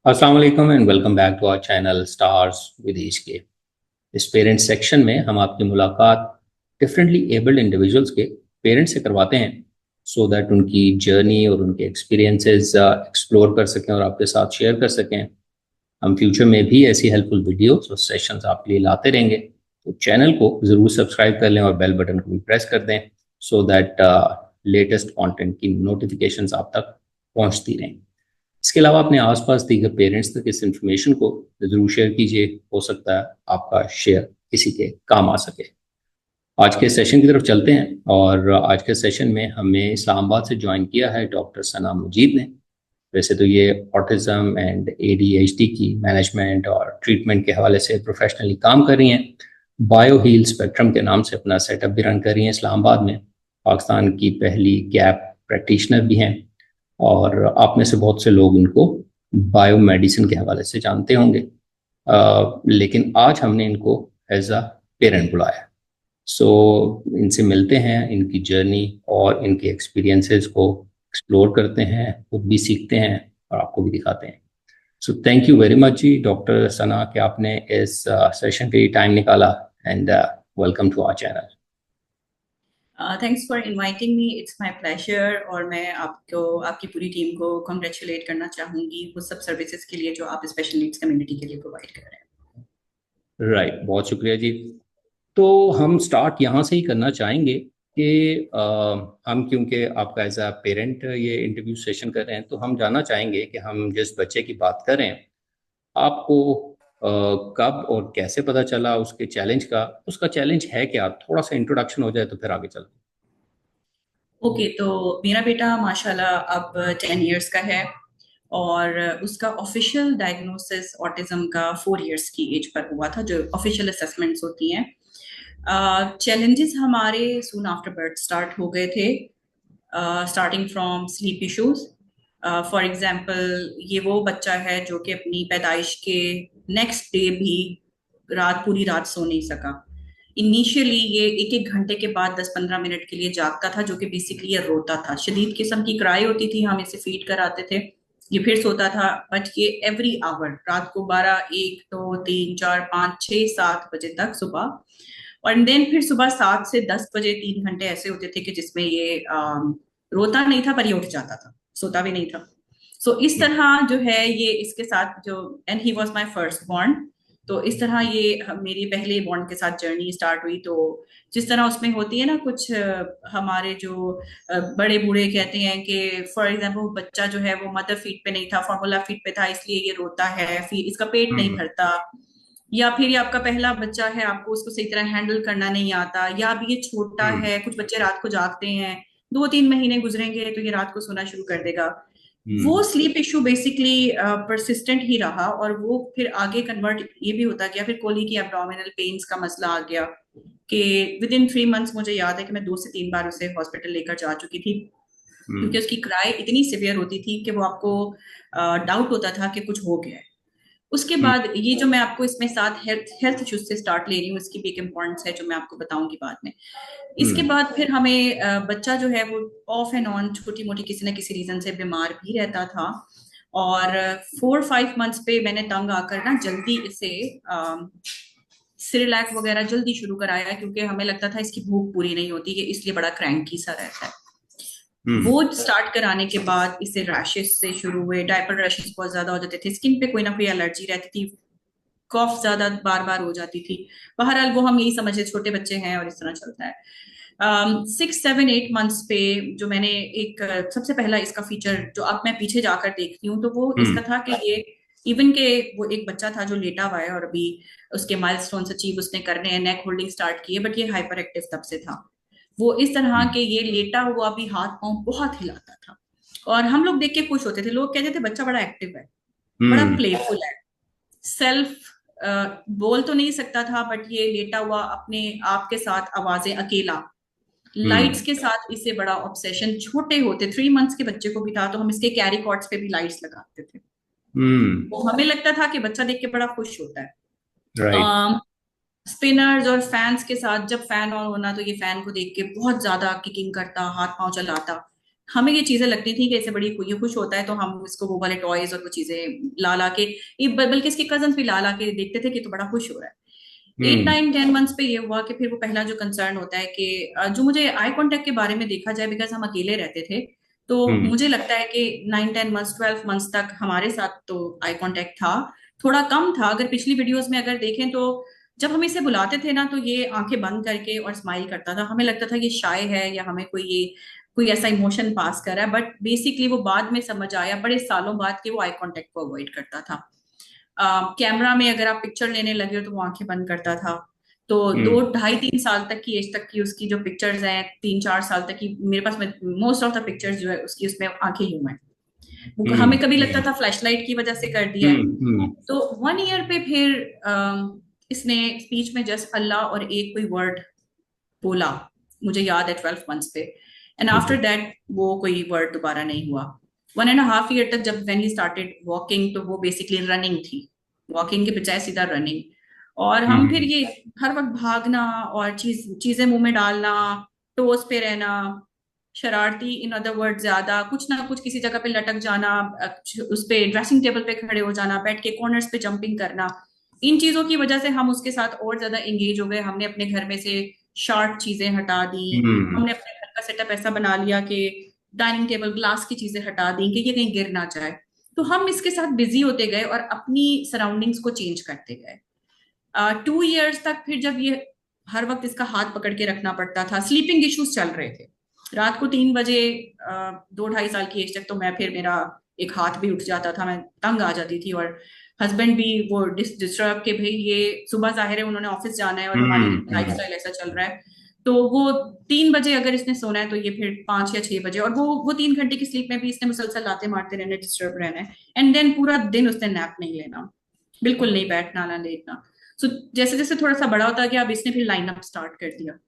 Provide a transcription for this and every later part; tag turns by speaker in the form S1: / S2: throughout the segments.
S1: अस्सलाम वालेकुम and welcome back to our channel stars with एज के। इस पेरेंट सेक्शन में हम आपकी मुलाकात डिफरेंटली एबल्ड इंडिविजुअल्स के पेरेंट्स से करवाते हैं सो दैट उनकी जर्नी और उनके एक्सपीरियंसेस एक्सप्लोर कर सकें और आपके साथ शेयर कर सकें। हम फ्यूचर में भी ऐसी हेल्पफुल वीडियोस और सेशंस आपके लिए लाते रहेंगे, तो चैनल को ज़रूर सब्सक्राइब कर लें और बेल बटन को भी प्रेस कर दें सो दैट लेटेस्ट कंटेंट की नोटिफिकेशंस आप तक पहुंचती रहें। इसके अलावा अपने आसपास दीगर पेरेंट्स तक इस इंफॉर्मेशन को जरूर शेयर कीजिए। हो सकता है आपका शेयर किसी के काम आ सके। आज के सेशन की तरफ चलते हैं और आज के सेशन में हमें इस्लामाबाद से ज्वाइन किया है डॉक्टर सना मुजीद ने। वैसे तो ये ऑटिज्म एंड एडीएचडी की मैनेजमेंट और ट्रीटमेंट के हवाले से प्रोफेशनली काम कर रही हैं। बायो हील स्पेक्ट्रम के नाम से अपना सेटअप भी रन कर रही हैं इस्लामाबाद में। पाकिस्तान की पहली गैप प्रैक्टिशनर भी हैं और आप में से बहुत से लोग इनको बायो मेडिसिन के हवाले से जानते होंगे। लेकिन आज हमने इनको एज अ पेरेंट बुलाया। सो इनसे मिलते हैं, इनकी जर्नी और इनके एक्सपीरियंसेस को एक्सप्लोर करते हैं, खुद भी सीखते हैं और आपको भी दिखाते हैं। So thank you very much ji doctor Sana कि आपने इस सेशन के लिए टाइम निकाला and welcome to our channel.
S2: Thanks for inviting me, it's my pleasure. और मैं आपको, आपकी पूरी टीम को कॉन्ग्रेचुलेट करना चाहूंगी वो सब सर्विसेज के लिए जो आप स्पेशल नीड्स कम्युनिटी के लिए प्रोवाइड कर रहे हैं।
S1: राइट, बहुत शुक्रिया जी। तो हम स्टार्ट यहाँ से ही करना चाहेंगे कि हम क्योंकि आपका एज अ पेरेंट ये इंटरव्यू सेशन कर रहे हैं, तो हम जानना चाहेंगे कि हम जिस बच्चे की बात कर रहे हैं आपको कब और कैसे पता चला उसके चैलेंज का, उसका चैलेंज है क्या? थोड़ा सा इंट्रोडक्शन हो जाए तो फिर आगे चलते
S2: ओके, तो मेरा बेटा माशाल्लाह अब 10 इयर्स का है और उसका ऑफिशियल डायग्नोसिस ऑटिज्म का 4 इयर्स की एज पर हुआ था, जो ऑफिशियल असेसमेंट्स होती हैं। चैलेंजेस हमारे सून आफ्टर बर्थ स्टार्ट हो गए थे, starting from sleep issues. For example, ये वो बच्चा है जो कि अपनी पैदाइश के नेक्स्ट डे भी पूरी रात सो नहीं सका। इनिशियली ये एक एक घंटे के बाद 10-15 मिनट के लिए जागता था, जो कि बेसिकली ये रोता था, शदीद किस्म की क्राई होती थी, हम इसे फीड कराते थे, ये फिर सोता था। बट ये एवरी आवर रात को 12, 1, 2, 3, 4, 5, 6, 7 बजे तक सुबह, और देन फिर सुबह 7 से 10 बजे 3 घंटे ऐसे होते थे कि जिसमें ये रोता नहीं था पर ये उठ जाता था, सोता भी नहीं था। सो इस
S1: हैं।
S2: तरह जो है ये इसके साथ जो, and he was my first born, तो इस तरह ये मेरी पहले बॉन्ड के साथ जर्नी स्टार्ट हुई। तो जिस तरह उसमें होती है ना कुछ हमारे जो बड़े बूढ़े कहते हैं कि फॉर एग्जाम्पल बच्चा जो है वो मदर फीट पे नहीं था, फॉर्मूला फीट पे था, इसलिए ये रोता है, फिर इसका पेट नहीं
S1: हम्म।
S2: भरता, या फिर ये आपका पहला बच्चा है, आपको उसको सही तरह हैंडल करना नहीं आता, या अभी ये छोटा
S1: हम्म।
S2: है, कुछ बच्चे रात को जागते हैं, 2-3 महीने गुजरेंगे तो ये रात को सोना शुरू कर देगा। वो
S1: हम्म।
S2: स्लीप इशू बेसिकली परसिस्टेंट ही रहा और वो फिर आगे कन्वर्ट ये भी होता गया, फिर कोली की एब्डोमिनल पेन्स का मसला आ गया कि विद इन 3 मंथ्स मुझे याद है कि मैं 2 से 3 बार उसे हॉस्पिटल लेकर जा चुकी थी, क्योंकि
S1: हम्म।
S2: उसकी क्राई इतनी सिवियर होती थी कि वो आपको डाउट होता था कि कुछ हो गया है। उसके
S1: हम्म।
S2: बाद ये जो मैं आपको इसमें साथ हेल्थ हेल्थ इश्यूज से स्टार्ट ले रही हूँ, इसकी भी एक इम्पोर्टेंस है जो मैं आपको बताऊंगी बाद में। इसके
S1: हम्म।
S2: बाद फिर हमें बच्चा जो है वो ऑफ एंड ऑन छोटी मोटी किसी न किसी रीजन से बीमार भी रहता था, और 4-5 मंथ्स पे मैंने तंग आकर ना जल्दी इसे सिरिलैक वगैरह जल्दी शुरू कराया, क्योंकि हमें लगता था इसकी भूख पूरी नहीं होती, ये इसलिए बड़ा क्रैंकी सा रहता है। वो
S1: हम्म।
S2: स्टार्ट कराने के बाद इसे रैशेस से शुरू हुए, डायपर रैशेस बहुत ज्यादा हो जाते थे, स्किन पे कोई ना कोई एलर्जी रहती थी, कॉफ ज्यादा बार बार हो जाती थी। बहरहाल वो हम यही समझे छोटे बच्चे हैं और इस तरह चलता है। 6-7-8 मंथ्स पे जो मैंने एक सबसे पहला इसका फीचर जो अब मैं पीछे जाकर देखती हूँ, तो वो
S1: हम्म।
S2: इसका था कि ये इवन के वो एक बच्चा था जो लेटा हुआ है और अभी उसके माइलस्टोन्स अचीव उसने करने हैं, नेक होल्डिंग स्टार्ट की है, बट ये हाइपर एक्टिव तब से था। वो इस तरह के ये लेटा हुआ भी हाथ पांव बहुत हिलाता था, और हम लोग देख के खुश होते थे, लोग कहते थे बच्चा बड़ा एक्टिव है, बड़ा
S1: हम्म।
S2: प्लेफुल है, सेल्फ बोल तो नहीं सकता था, बट ये लेटा हुआ अपने आप के साथ आवाजें अकेला, लाइट्स
S1: हम्म।
S2: के साथ इसे बड़ा ऑब्सेशन, छोटे होते 3 मंथ्स के बच्चे को भी था, तो हम इसके कैरी कॉर्ड्स पे भी लाइट्स लगाते थे।
S1: हम्म।
S2: वो हमें लगता था कि बच्चा देख के बड़ा खुश होता है।
S1: राइट।
S2: स्पिनर्स और फैंस के साथ जब फैन ऑन होना, तो ये फैन को देख के बहुत ज्यादा किकिंग करता, हाथ पांव चलाता। हमें ये चीजें लगती थी कि इससे बड़ी ये खुश होता है तो हम इसको वो वाले टॉयज और वो चीजें ला ला के, बल्कि इसके कजन भी ला ला के देखते थे कि तो बड़ा खुश हो रहा है। 8 9 10 मंथ्स पे ये हुआ कि फिर वो पहला जो कंसर्न होता है कि जो मुझे आई कांटेक्ट के बारे में देखा जाए, बिकॉज हम अकेले रहते थे, तो
S1: हम्म।
S2: मुझे लगता है कि 9 10 मंथ्स 12 मंथ्स तक हमारे साथ तो आई कांटेक्ट था, थोड़ा कम था। अगर पिछली वीडियोस में अगर देखें तो जब हम इसे बुलाते थे ना तो ये आंखें बंद करके और स्माइल करता था, हमें लगता था ये शाय है या हमें कोई ऐसा इमोशन पास कर रहा है, बट बेसिकली वो बाद में समझ आया बड़े सालों बाद कि वो आई कांटेक्ट को अवॉइड करता था। कैमरा में अगर आप पिक्चर लेने लगे हो तो वो आंखें बंद करता था। तो
S1: हम्म।
S2: 2 2.5 3 साल तक की एज तक की उसकी जो पिक्चर्स हैं, 3 4 साल तक की मेरे पास में मोस्ट ऑफ द पिक्चर्स जो है उसकी, उसमें आंखें यूं हैं। हमें कभी लगता था फ्लैशलाइट की वजह से कर दिया है।
S1: हम्म।
S2: तो 1 ईयर पे फिर इसने स्पीच में जस्ट अल्लाह और एक कोई वर्ड बोला, मुझे याद है 12 मंथ्स पे। एंड आफ्टर दैट वो कोई वर्ड दोबारा नहीं हुआ। 1.5 ईयर तक जब व्हेन ही स्टार्टेड वॉकिंग तो वो बेसिकली रनिंग थी, वॉकिंग के बजाय सीधा रनिंग। और हम फिर
S1: हम्म।
S2: ये हर वक्त भागना और चीजें मुंह में डालना, टोस पे रहना, शरारती, इन अदर वर्ड ज्यादा कुछ ना कुछ किसी जगह पे लटक जाना, उस पे ड्रेसिंग टेबल पे खड़े हो जाना, बेड के कॉर्नर्स पे जंपिंग करना। इन चीजों की वजह से हम उसके साथ और ज्यादा एंगेज हो गए। हमने अपने घर में से शार्प चीजें हटा दी,
S1: हम्म।
S2: हमने अपने घर का सेटअप ऐसा बना लिया कि डाइनिंग टेबल ग्लास की चीजें हटा दी कि ये कहीं गिर ना जाए। तो हम इसके साथ बिजी होते गए और अपनी सराउंडिंग्स को चेंज करते गए। 2 इयर्स तक फिर जब ये हर वक्त इसका हाथ पकड़ के रखना पड़ता था, स्लीपिंग इश्यूज चल रहे थे। रात को 3 बजे 2 2.5 साल की एज तक तो मैं फिर मेरा एक हाथ भी उठ जाता था, मैं तंग आ जाती थी। और हस्बैंड भी वो डिस्टर्ब के भाई ये सुबह जाहिर है उन्होंने ऑफिस जाना है और हमारी लाइफस्टाइल ऐसा चल रहा है। तो वो 3 बजे अगर इसने सोना है तो ये फिर 5 या 6 बजे, और वो 3 घंटे की स्लीप में भी इसने मुसलसल लाते मारते रहना, डिस्टर्ब रहना है। एंड देन पूरा दिन उसने नैप नहीं लेना, बिल्कुल नहीं बैठना ना लेटना। सो जैसे जैसे थोड़ा सा बड़ा होता गया अब इसने फिर लाइन अप स्टार्ट कर दिया।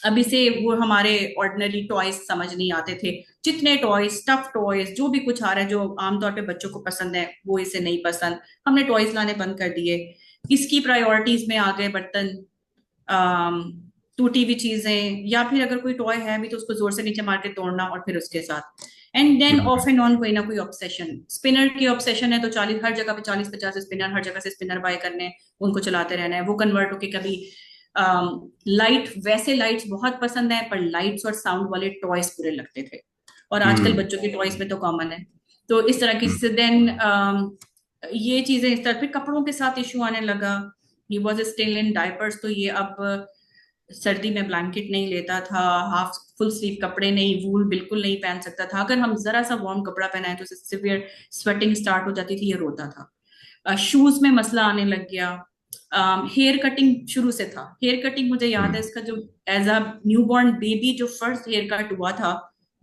S2: अब इसे वो हमारे ऑर्डिनरी टॉयज समझ नहीं आते थे। जितने टॉयज, स्टफ टॉयज, जो भी कुछ आ रहा है जो आमतौर पे बच्चों को पसंद है वो इसे नहीं पसंद, हमने टॉयज लाने बंद कर दिए। इसकी प्रायोरिटीज में आ गए बर्तन, अम, टूटी हुई चीजें, या फिर अगर कोई टॉय है भी तो उसको जोर से नीचे मार के तोड़ना और फिर उसके साथ। And then off and on कोई ना कोई ऑब्सेशन, स्पिनर की ऑब्सेशन है तो 40 हर जगह पे 40 50 स्पिनर, हर जगह से स्पिनर बाय करने हैं, उनको चलाते रहना है। वो कन्वर्ट होके कभी लाइट, वैसे लाइट्स बहुत पसंद है पर लाइट्स और साउंड वाले टॉयज पूरे लगते थे, और आजकल
S1: हम्म।
S2: बच्चों के टॉयज में तो कॉमन है। तो इस तरह की चीजें। देन ये चीजें इस तरह, फिर कपड़ों के साथ इशू आने लगा। He was still in diapers, तो ये अब सर्दी में ब्लैंकेट नहीं लेता था, हाफ फुल स्लीव कपड़े नहीं, वूल बिल्कुल नहीं पहन सकता था। अगर हम जरा सा वार्म कपड़ा पहनाए तो सिवियर स्वेटिंग स्टार्ट हो जाती थी, ये रोता था। शूज में मसला आने लग गया। हेयर कटिंग शुरू से था, हेयर कटिंग मुझे याद है इसका जो as a new born baby जो फर्स्ट हेयर कट हुआ था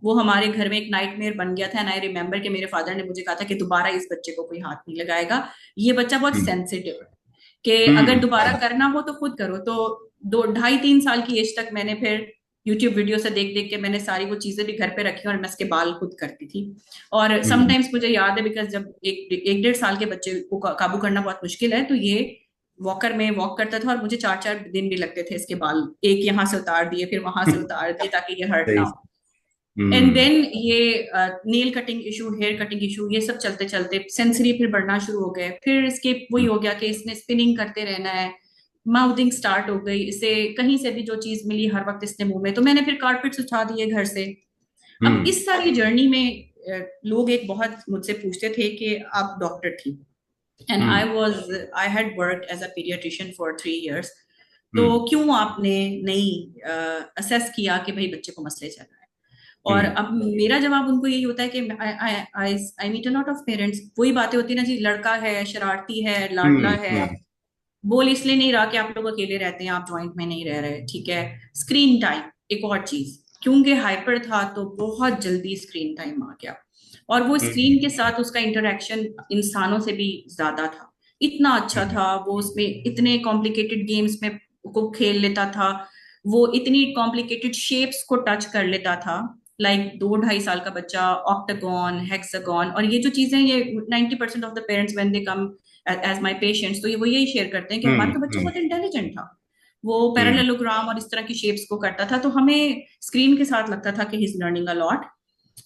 S2: वो हमारे घर में एक नाइटमेयर बन गया था। एंड आई रिमेम्बर कि मेरे फादर ने मुझे कहा था कि दोबारा इस बच्चे को कोई हाथ नहीं लगाएगा, ये बच्चा बहुत सेंसिटिव है, कि अगर दोबारा करना हो तो खुद करो। तो 2 2.5 3 साल की एज तक मैंने फिर यूट्यूब वीडियो से देख देख के मैंने सारी वो चीजें भी घर पे रखी और मैं इसके बाल खुद करती थी। और समटाइम्स मुझे याद है, बिकॉज जब एक 1 1.5 साल के बच्चे को काबू करना बहुत मुश्किल है, तो ये वॉकर में वॉक करता था और मुझे 4 4 दिन भी लगते थे इसके बाल एक यहाँ से उतार दिए फिर वहां से उतार दिए ताकि ये हर्ट ना
S1: सही।
S2: हो। एंड देन ये nail cutting issue, hair cutting issue, ये सब चलते चलते सेंसरी फिर बढ़ना शुरू हो गए। फिर इसके वही हो गया कि इसने स्पिनिंग करते रहना है, माउथिंग स्टार्ट हो गई, इसे कहीं से भी जो चीज मिली हर वक्त इसने मुंह में। तो मैंने फिर कारपेट्स उठा दिए घर से। अब
S1: हम्म।
S2: इस सारी जर्नी में लोग एक बहुत मुझसे पूछते थे कि आप डॉक्टर थी, and
S1: hmm.
S2: I had work as a paediatrician for 3 years, तो
S1: हम्म।
S2: क्यों आपने नहीं असेस किया कि भाई बच्चे को मसले चल रहा है। और
S1: हम्म।
S2: अब मेरा जवाब उनको यही होता है कि I meet a lot of parents, वही बातें होती है ना जी, लड़का है, शरारती है, लाडला है, बोल इसलिए नहीं रहा कि आप लोग अकेले रहते हैं, आप जॉइंट में नहीं रह रहे, ठीक है। स्क्रीन टाइम एक और चीज, क्योंकि हाइपर था तो बहुत जल्दी स्क्रीन टाइम आ गया, और वो स्क्रीन के साथ उसका इंटरेक्शन इंसानों से भी ज्यादा था। इतना अच्छा था वो, उसमें इतने कॉम्प्लिकेटेड गेम्स में को खेल लेता था, वो इतनी कॉम्प्लिकेटेड शेप्स को टच कर लेता था। लाइक 2 2.5 साल का बच्चा ऑक्टागन, हेक्सागन, और ये जो चीजें, ये 90% of the parents when they come as my patients तो ये वो यही शेयर करते हैं कि हमारा तो बच्चा बहुत इंटेलिजेंट था, वो पैरेललोग्राम और इस तरह की शेप्स को करता था। तो हमें स्क्रीन के साथ लगता था कि he is learning a lot.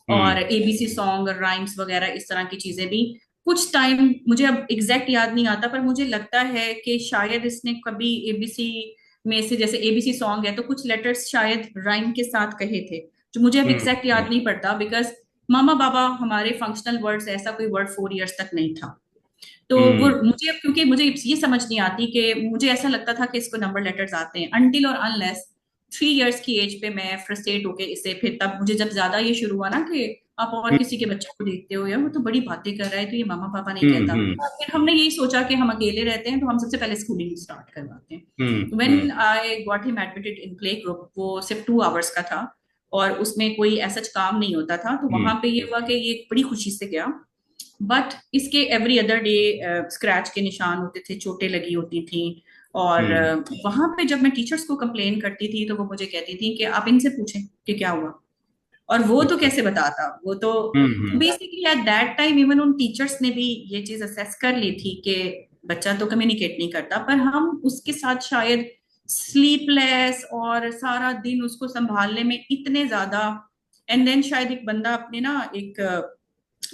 S2: और
S1: हम्म
S2: एबीसी सॉन्ग और राइम्स वगैरह इस तरह की चीजें भी। कुछ टाइम मुझे अब एग्जैक्ट याद नहीं आता, पर मुझे लगता है कि शायद इसने कभी एबीसी में से, जैसे एबीसी सॉन्ग है तो कुछ लेटर्स शायद राइम के साथ कहे थे, जो मुझे अब
S1: हम्म
S2: एग्जैक्ट
S1: हम्म
S2: याद नहीं पड़ता, बिकॉज मामा बाबा हमारे फंक्शनल वर्ड्स, ऐसा कोई वर्ड 4 इयर्स तक नहीं था। तो वो
S1: हम्म
S2: मुझे, क्योंकि मुझे ये समझ नहीं आती कि मुझे ऐसा लगता था कि इसको नंबर लेटर्स आते हैं अनटिल और अनलेस 3 इयर्स की एज पे मैं फ्रस्ट्रेट होके इसे, फिर तब मुझे जब ज्यादा ये शुरू हुआ ना कि आप और किसी के बच्चे को देखते हो, यार वो तो बड़ी बातें कर रहा है, तो ये मामा पापा नहीं कहता।
S1: हम्म
S2: फिर हमने यही सोचा कि हम अकेले रहते हैं तो हम सबसे पहले स्कूलिंग स्टार्ट करवाते हैं।
S1: Hmm
S2: when I got him admitted in play group, वो सिर्फ 2 आवर्स का था और उसमें कोई ऐसा काम नहीं होता था, तो वहां पे ये हुआ कि ये बड़ी खुशी से गया। बट इसके एवरी अदर डे स्क्रैच के निशान होते थे, चोटें लगी होती थी। और
S1: हम्म
S2: वहां पे जब मैं टीचर्स को कंप्लेन करती थी तो वो मुझे कहती थी कि आप इनसे पूछें कि क्या हुआ, और वो तो
S1: अच्छा
S2: कैसे बताता वो तो।
S1: Hmm
S2: basically at that time even उन टीचर्स ने भी ये चीज असेस कर ली थी कि बच्चा तो कम्युनिकेट नहीं करता, पर हम उसके साथ शायद स्लीपलेस और सारा दिन उसको संभालने में इतने ज्यादा, एंड देन शायद एक बंदा अपने ना एक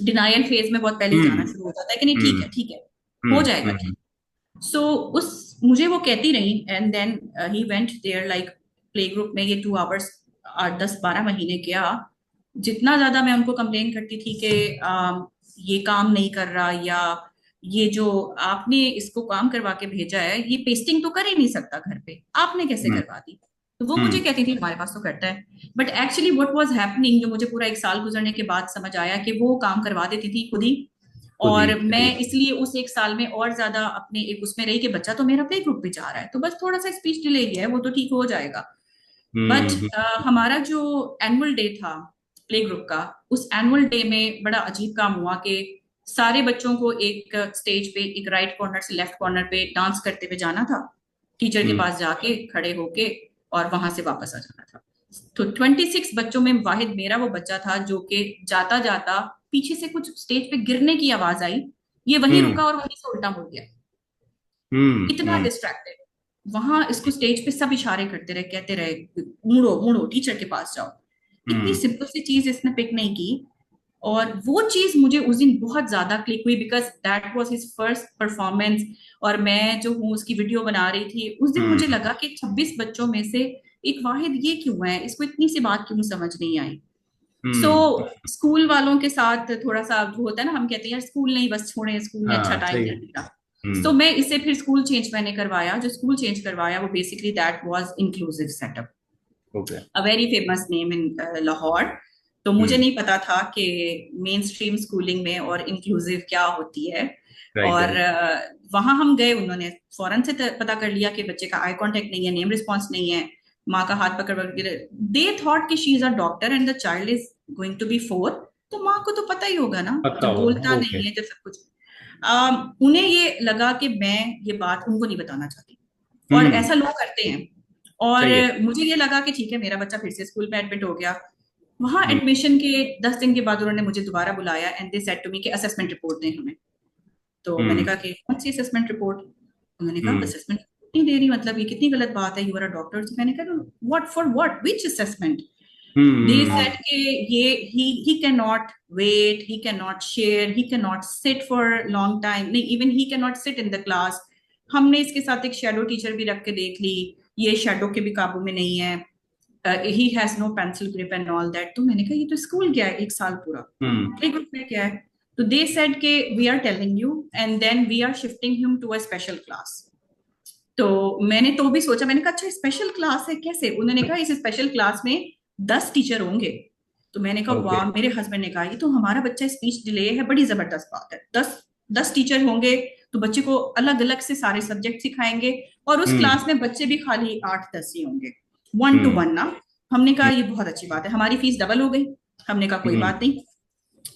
S2: डिनायल फेज में बहुत पहले ही जाना
S1: हम्म
S2: शुरू हो जाता है कि नहीं ठीक
S1: हम्म
S2: है ठीक है, हो जाएगा
S1: हम्म
S2: ठीक। सो उस मुझे वो कहती रही, and then he went there like play group में ये 2 आवर्स 8 10 12 महीने गया। जितना ज्यादा मैं उनको कंप्लेन करती थी कि ये काम नहीं कर रहा, या ये जो आपने इसको काम करवा के भेजा है ये पेस्टिंग तो कर ही नहीं सकता घर पे, आपने कैसे
S1: हम्म
S2: करवा दी। तो वो मुझे
S1: हम्म
S2: कहती थी हमारे पास तो करता है, but actually what was happening, जो मुझे पूरा 1 साल गुजरने के बाद समझ आया कि वो काम करवा देती थी खुद ही।
S1: खुद ही
S2: और मैं इसलिए उस 1 साल में और ज्यादा अपने एक उसमें रही कि बच्चा तो मेरा प्ले ग्रुप पे जा रहा है तो बस थोड़ा सा स्पीच डिले ही है, वो तो ठीक हो जाएगा। बट
S1: हम्म
S2: हमारा जो एनुअल डे था प्ले ग्रुप का, उस एनुअल डे में बड़ा अजीब काम हुआ कि सारे बच्चों को एक स्टेज पे, एक राइट कॉर्नर से लेफ्ट कॉर्नर पे डांस करते हुए जाना था, टीचर के
S1: हम्म
S2: पास जाके खड़े होके, और वहां से वापस आ जाना था। तो 26 बच्चों में वाहिद मेरा वो बच्चा था जो कि जाता जाता पीछे से कुछ स्टेज पे गिरने की आवाज आई, ये वहीं
S1: हम्म
S2: रुका और वहीं से उल्टा मुड़ गया, इतना
S1: हम्म
S2: डिस्ट्रैक्टेड। वहां इसको स्टेज पे सब इशारे करते रहे, कहते रहे मुड़ो मुड़ो टीचर के पास जाओ। इतनी
S1: हम्म
S2: सिंपल सी चीज इसने पिक नहीं की। और वो चीज मुझे उस दिन बहुत ज्यादा क्लिक हुई, because that was his first performance. और मैं जो हूँ उसकी वीडियो बना रही थी उस दिन, मुझे
S1: हम्म
S2: लगा कि 26 बच्चों में से एक वाहिद ये क्यों है, इसको इतनी सी बात क्यों समझ नहीं आई। सो स्कूल वालों के साथ थोड़ा सा वो होता है ना, हम कहते हैं यार स्कूल नहीं बस छोड़े, स्कूल ने अच्छा
S1: हाँ
S2: टाइम
S1: सही है
S2: नहीं दिया। सो
S1: हम्म
S2: मैं इसे फिर स्कूल चेंज मैंने करवाया, जो स्कूल चेंज करवाया वो basically that was inclusive setup,
S1: okay
S2: a very famous name in Lahore. तो मुझे
S1: हम्म
S2: नहीं पता था कि मेन स्ट्रीम स्कूलिंग में और इंक्लूसिव क्या होती है।
S1: राइट
S2: और
S1: राइट
S2: वहां हम गए, उन्होंने फौरन से पता कर लिया कि बच्चे का आई कांटेक्ट नहीं है, नेम रिस्पॉन्स नहीं है, माँ का हाथ पकड़ पकड़, दे थॉट कि she is a doctor and the child is going to be 4। तो माँ को तो पता ही होगा ना,
S1: पक्का
S2: जब
S1: होगा
S2: बोलता
S1: ओके
S2: नहीं है, जब सब कुछ। उन्हें ये लगा कि मैं ये बात उनको नहीं बताना चाहती, और
S1: हम्म
S2: ऐसा लोग करते हैं। और
S1: सही है
S2: मुझे ये लगा कि ठीक है मेरा बच्चा फिर से स्कूल में एडमिट हो गया। वहां
S1: हम्म
S2: एडमिशन के 10 दिन के बाद उन्होंने मुझे दोबारा बुलाया and they said to me कि असेसमेंट रिपोर्ट दें हमें। तो मैंने
S1: हम्म
S2: कहा कि कौन सी असेसमेंट रिपोर्ट। उन्होंने कहा
S1: हम्म
S2: असेसमेंट नहीं दे रही, मतलब ये कितनी गलत बात है, यू आर अ डॉक्टर। तो मैंने कहा what for what, which assessment. They
S1: hmm
S2: said कि ये he can not wait, he can not share, he can not sit for long time, नहीं even he can not sit in the class. हमने इसके साथ एक shadow teacher भी रख के देख ली, ये शेडो के भी काबू में नहीं है, he has no pencil grip and all that. तो मैंने कहा ये तो स्कूल गया है 1 साल पूरा,
S1: हम्म
S2: प्ले ग्रुप में क्या है। तो दे सेड के we are telling you and then we are shifting him to a special class. तो मैंने तो भी सोचा, मैंने कहा अच्छा स्पेशल क्लास है कैसे। उन्होंने कहा इस स्पेशल क्लास में 10 टीचर होंगे। तो मैंने कहा
S1: ओके
S2: वाह, मेरे हस्बैंड ने कहा ये तो हमारा बच्चा स्पीच डिले है, बड़ी जबरदस्त बात है, 10 10 टीचर होंगे तो बच्चे को अलग अलग से सारे सब्जेक्ट सिखाएंगे, और उस
S1: हम्म
S2: क्लास में बच्चे भी खाली 8 10 ही होंगे, 1 to 1 ना। हमने कहा
S1: हम्म
S2: ये बहुत अच्छी बात है, हमारी फीस डबल हो गई। हमने कहा कोई
S1: हम्म
S2: बात नहीं।